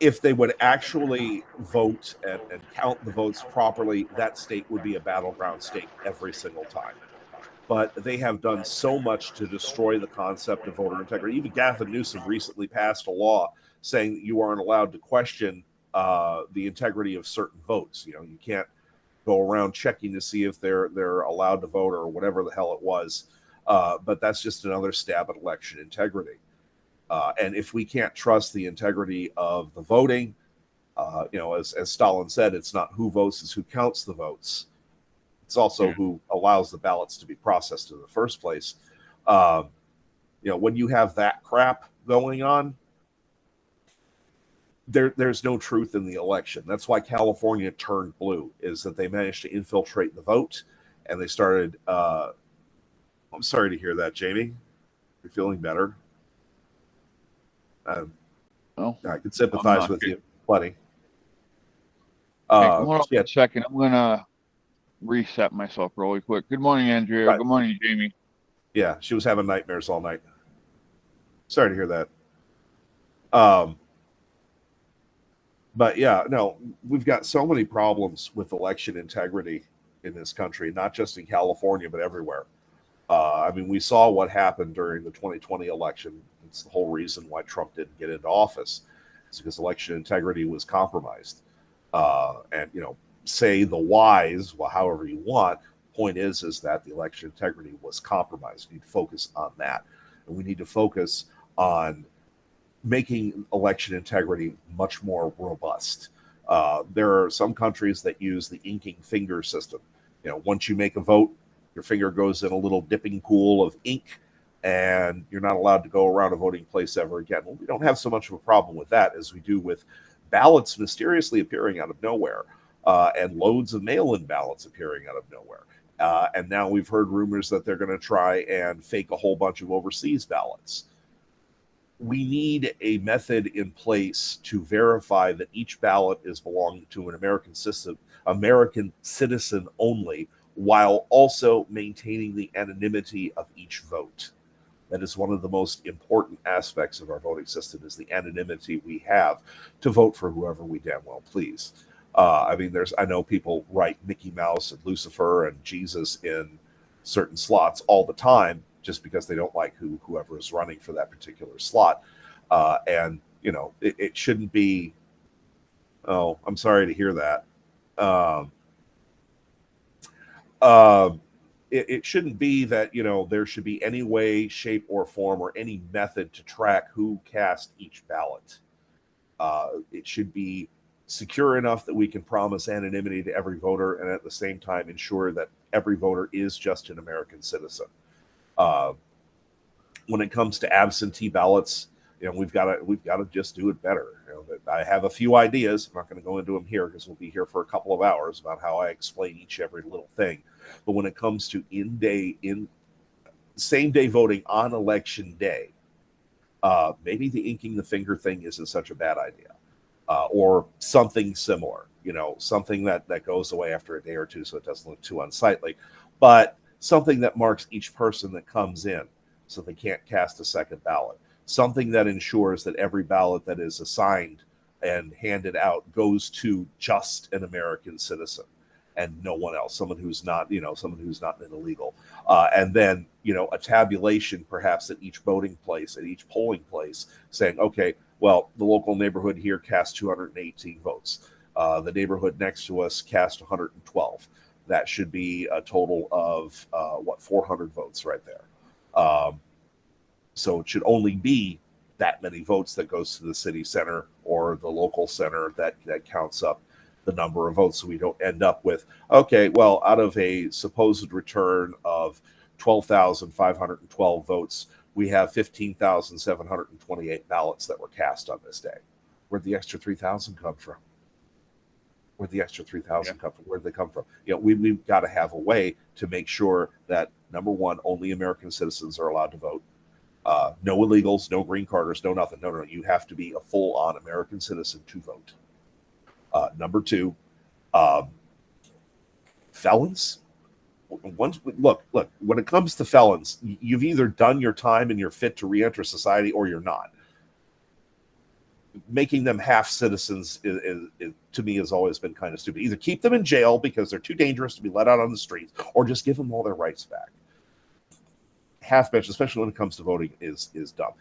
If they would actually vote and count the votes properly, that state would be a battleground state every single time. But they have done so much to destroy the concept of voter integrity. Even Gavin Newsom recently passed a law saying that you aren't allowed to question the integrity of certain votes. You can't go around checking to see if they're allowed to vote or whatever the hell it was. But that's just another stab at election integrity. And if we can't trust the integrity of the voting, as Stalin said, it's not who votes, it's who counts the votes. It's also who allows the ballots to be processed in the first place. When you have that crap going on, there's no truth in the election. That's why California turned blue, is that they managed to infiltrate the vote, and they started. I'm sorry to hear that, Jamie. You're feeling better. Well, I can sympathize with you plenty. Hold on a second. I'm gonna reset myself really quick. Good morning, Andrea. Right. Good morning, Jamie. Yeah, she was having nightmares all night. Sorry to hear that. But yeah, no, we've got so many problems with election integrity in this country, not just in California, but everywhere. We saw what happened during the 2020 election. It's the whole reason why Trump didn't get into office. It's because election integrity was compromised. Say the whys, well, however you want. Point is that the election integrity was compromised. We need to focus on that. And we need to focus on making election integrity much more robust. There are some countries that use the inking finger system. Once you make a vote, your finger goes in a little dipping pool of ink, and you're not allowed to go around a voting place ever again. Well, we don't have so much of a problem with that as we do with ballots mysteriously appearing out of nowhere, and loads of mail-in ballots appearing out of nowhere. And now we've heard rumors that they're going to try and fake a whole bunch of overseas ballots. We need a method in place to verify that each ballot is belonging to an American citizen only, while also maintaining the anonymity of each vote. That is one of the most important aspects of our voting system, is the anonymity we have to vote for whoever we damn well please. I know people write Mickey Mouse and Lucifer and Jesus in certain slots all the time, just because they don't like whoever is running for that particular slot. It shouldn't be, oh, I'm sorry to hear that. It shouldn't be that, there should be any way, shape, or form, or any method to track who cast each ballot. It should be secure enough that we can promise anonymity to every voter, and at the same time ensure that every voter is just an American citizen. When it comes to absentee ballots, we've got to just do it better. I have a few ideas. I'm not going to go into them here because we'll be here for a couple of hours about how I explain every little thing. But when it comes to same day voting on election day, maybe the inking the finger thing isn't such a bad idea, or something similar. Something that goes away after a day or two, so it doesn't look too unsightly, but something that marks each person that comes in, so they can't cast a second ballot. Something that ensures that every ballot that is assigned and handed out goes to just an American citizen and no one else, someone who's not an illegal. And then, a tabulation perhaps at each voting place, at each polling place, saying, okay, well, the local neighborhood here cast 218 votes. The neighborhood next to us cast 112. That should be a total of 400 votes right there. So it should only be that many votes that goes to the city center or the local center that counts up the number of votes. So we don't end up with, okay, well, out of a supposed return of 12,512 votes, we have 15,728 ballots that were cast on this day. Where'd the extra 3,000 come from? Where'd the extra 3,000 come from? Where'd they come from? We've got to have a way to make sure that, number one, only American citizens are allowed to vote. No illegals, no green carders, no nothing. No. You have to be a full-on American citizen to vote. Number two, felons. Look, when it comes to felons, you've either done your time and you're fit to re-enter society, or you're not. Making them half citizens is to me has always been kind of stupid. Either keep them in jail because they're too dangerous to be let out on the streets, or just give them all their rights back. Half bench, especially when it comes to voting, is dumb.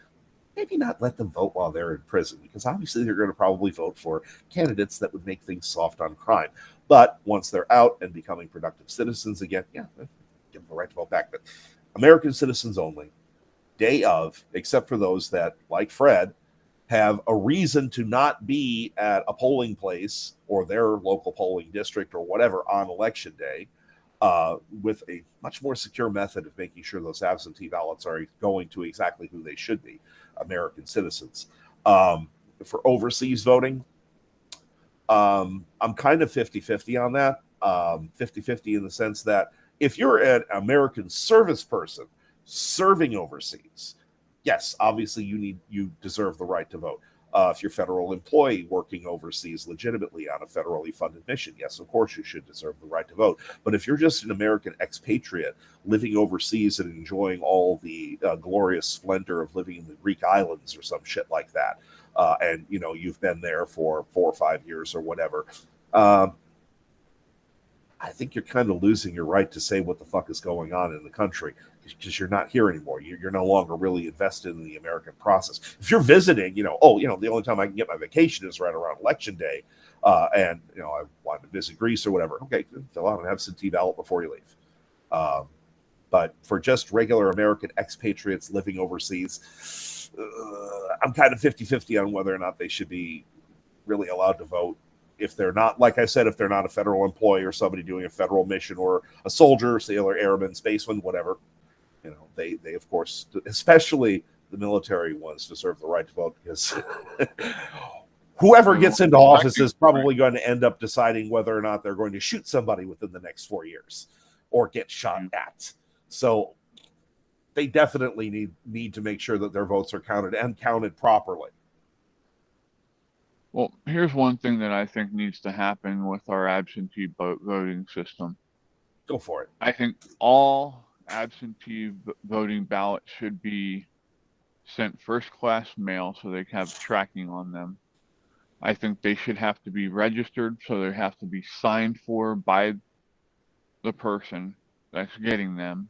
maybe not let them vote while they're in prison, because obviously they're going to probably vote for candidates that would make things soft on crime. But once they're out and becoming productive citizens again, yeah, give them the right to vote back. But American citizens only, day of, except for those that, like Fred, have a reason to not be at a polling place or their local polling district or whatever on election day, with a much more secure method of making sure those absentee ballots are going to exactly who they should be, American citizens. For overseas voting, I'm kind of 50-50 on that. 50-50 in the sense that if you're an American service person serving overseas, yes, obviously you deserve the right to vote. If you're a federal employee working overseas legitimately on a federally funded mission, yes, of course you should deserve the right to vote. But if you're just an American expatriate living overseas and enjoying all the glorious splendor of living in the Greek islands or some shit like that, and you've been there for 4 or 5 years or whatever, I think you're kind of losing your right to say what the fuck is going on in the country, because you're not here anymore. You're no longer really invested in the American process. If you're visiting, the only time I can get my vacation is right around election day, and I want to visit Greece or whatever. Okay, fill out an absentee ballot before you leave. But for just regular American expatriates living overseas, I'm kind of 50-50 on whether or not they should be really allowed to vote. If they're not, like I said, if they're not a federal employee or somebody doing a federal mission, or a soldier, sailor, airman, spaceman, whatever, they of course, especially the military ones, deserve the right to vote, because whoever gets into office is probably going to end up deciding whether or not they're going to shoot somebody within the next 4 years or get shot at. So they definitely need to make sure that their votes are counted and counted properly. Well, here's one thing that I think needs to happen with our absentee voting system. Go for it. I think all absentee voting ballots should be sent first-class mail so they have tracking on them. I think they should have to be registered, so they have to be signed for by the person that's getting them.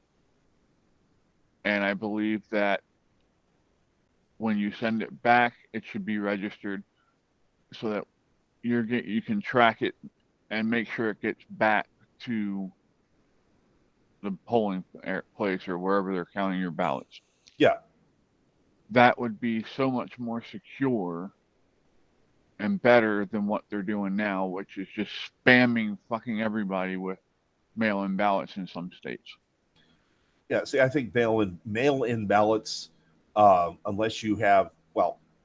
And I believe that when you send it back, it should be registered, so that you can track it and make sure it gets back to the polling place or wherever they're counting your ballots. Yeah. That would be so much more secure and better than what they're doing now, which is just spamming fucking everybody with mail-in ballots in some states. Yeah, see, I think mail-in ballots, unless you have,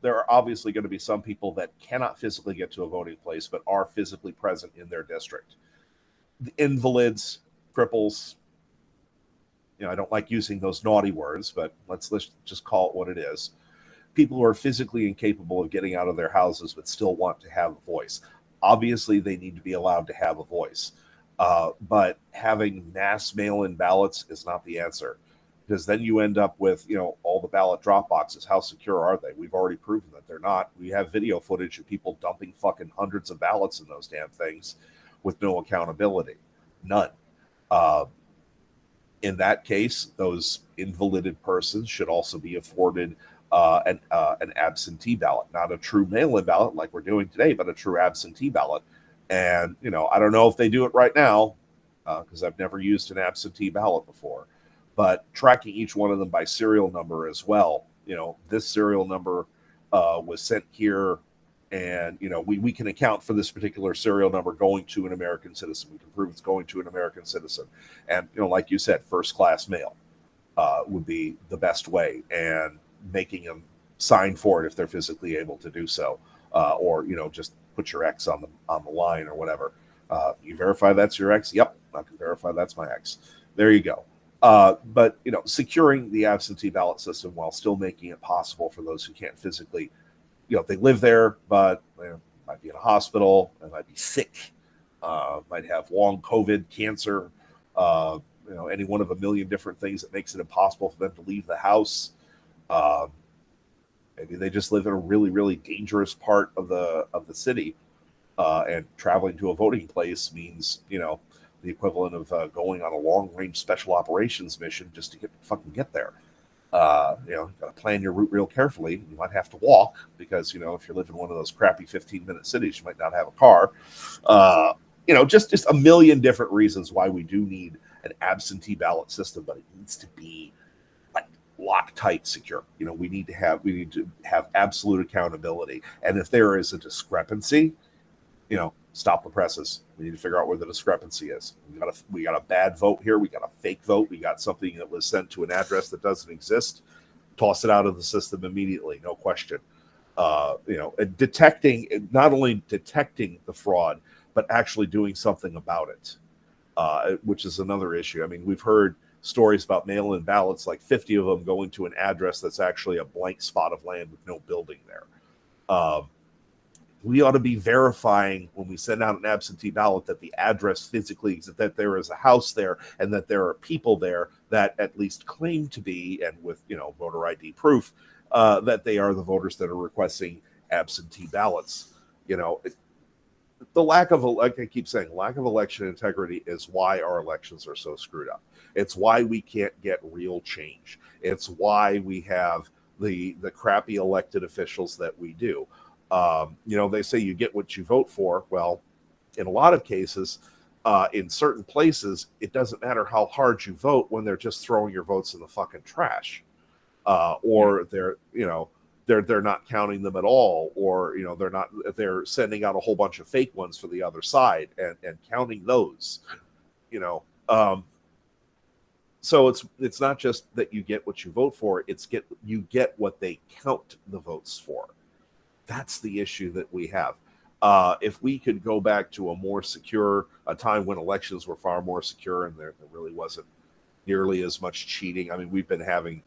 there are obviously going to be some people that cannot physically get to a voting place but are physically present in their district. The invalids, cripples, I don't like using those naughty words, but let's just call it what it is. People who are physically incapable of getting out of their houses but still want to have a voice. Obviously, they need to be allowed to have a voice. But having mass mail-in ballots is not the answer, because then you end up with, all the ballot drop boxes. How secure are they? We've already proven that they're not. We have video footage of people dumping fucking hundreds of ballots in those damn things with no accountability. None. In that case, those invalided persons should also be afforded an absentee ballot, not a true mail-in ballot like we're doing today, but a true absentee ballot. And, I don't know if they do it right now, because I've never used an absentee ballot before, but tracking each one of them by serial number as well. This serial number was sent here, and, we can account for this particular serial number going to an American citizen. We can prove it's going to an American citizen. And, like you said, first-class mail would be the best way, and making them sign for it if they're physically able to do so, or, just put your X on the line or whatever. You verify that's your X? Yep, I can verify that's my X. There you go. But, securing the absentee ballot system while still making it possible for those who can't physically, they live there, but they might be in a hospital, they might be sick, might have long COVID, cancer, any one of a million different things that makes it impossible for them to leave the house. Maybe they just live in a really, really dangerous part of the city, and traveling to a voting place means, the equivalent of going on a long-range special operations mission just to get there. You got to plan your route real carefully. You might have to walk because, if you live in one of those crappy 15-minute cities, you might not have a car. Just a million different reasons why we do need an absentee ballot system, but it needs to be like Loctite secure. We need to have absolute accountability. And if there is a discrepancy, stop the presses. We need to figure out where the discrepancy is. We got a bad vote here. We got a fake vote. We got something that was sent to an address that doesn't exist. Toss it out of the system immediately, no question. Detecting, not only detecting the fraud, but actually doing something about it, which is another issue. I mean, we've heard stories about mail-in ballots, like 50 of them going to an address that's actually a blank spot of land with no building there. We ought to be verifying when we send out an absentee ballot that the address physically exists, that there is a house there, and that there are people there that at least claim to be, and with voter ID proof, that they are the voters that are requesting absentee ballots. The lack of, like I keep saying, lack of election integrity is why our elections are so screwed up. It's why we can't get real change. It's why we have the crappy elected officials that we do. They say you get what you vote for. Well, in a lot of cases, in certain places, it doesn't matter how hard you vote when they're just throwing your votes in the fucking trash, or they're not counting them at all, or they're sending out a whole bunch of fake ones for the other side and counting those. So it's not just that you get what you vote for; you get what they count the votes for. That's the issue that we have. If we could go back to a time when elections were far more secure and there really wasn't nearly as much cheating. I mean, we've been having,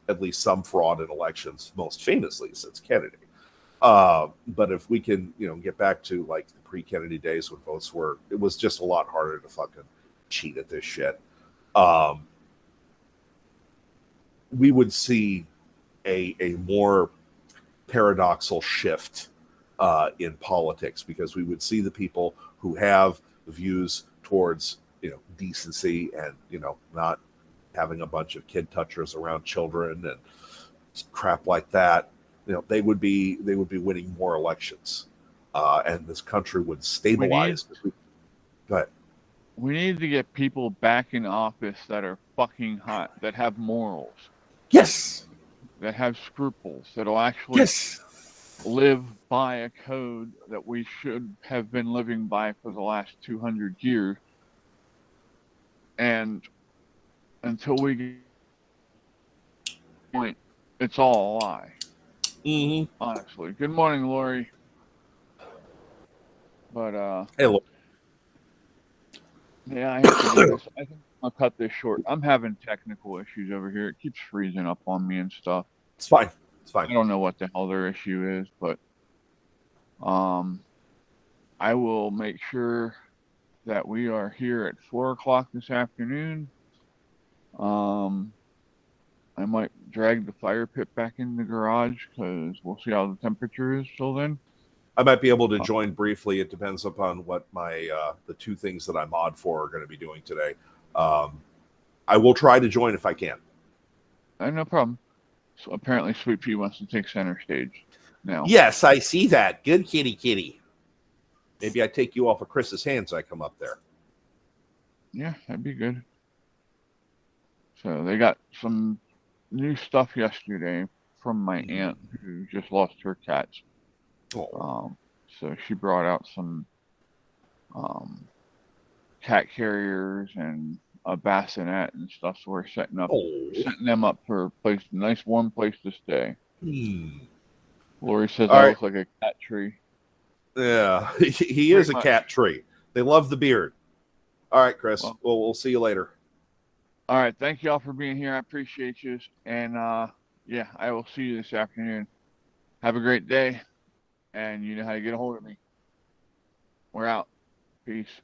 at least some fraud in elections, most famously since Kennedy. But if we can, get back to like the pre-Kennedy days when it was just a lot harder to fucking cheat at this shit. We would see a more paradoxical shift in politics, because we would see the people who have views towards decency and not having a bunch of kid touchers around children and crap like that. They would be winning more elections, and this country would stabilize. Go ahead. We need to get people back in office that are fucking hot, that have morals. Yes. That have scruples, that'll actually live by a code that we should have been living by for the last 200 years. And until we get to the point, it's all a lie. Mm-hmm. Honestly. Good morning, Lori. But hey, Lori. Yeah, I have to do this. I think I'll cut this short. I'm having technical issues over here. It keeps freezing up on me and stuff. It's fine. I don't know what the hell their issue is, but I will make sure that we are here at 4:00 this afternoon. I might drag the fire pit back in the garage because we'll see how the temperature is till then. I might be able to join briefly. It depends upon what my the two things that I'm odd for are going to be doing today. I will try to join if I can. No problem. So apparently Sweet Pea wants to take center stage now. Yes, I see that. Good kitty. Maybe I take you off of Chris's hands. I come up there. Yeah, that'd be good. So they got some new stuff yesterday from my aunt who just lost her cats. Oh. So she brought out some cat carriers and a bassinet and stuff. So we're setting them up for a nice warm place to stay. Lori says I look like a cat tree. Yeah, he is a cat tree. They love the beard. All right, Chris. Well, we'll see you later. All right. Thank you all for being here. I appreciate you. And yeah, I will see you this afternoon. Have a great day. And you know how to get a hold of me. We're out. Peace.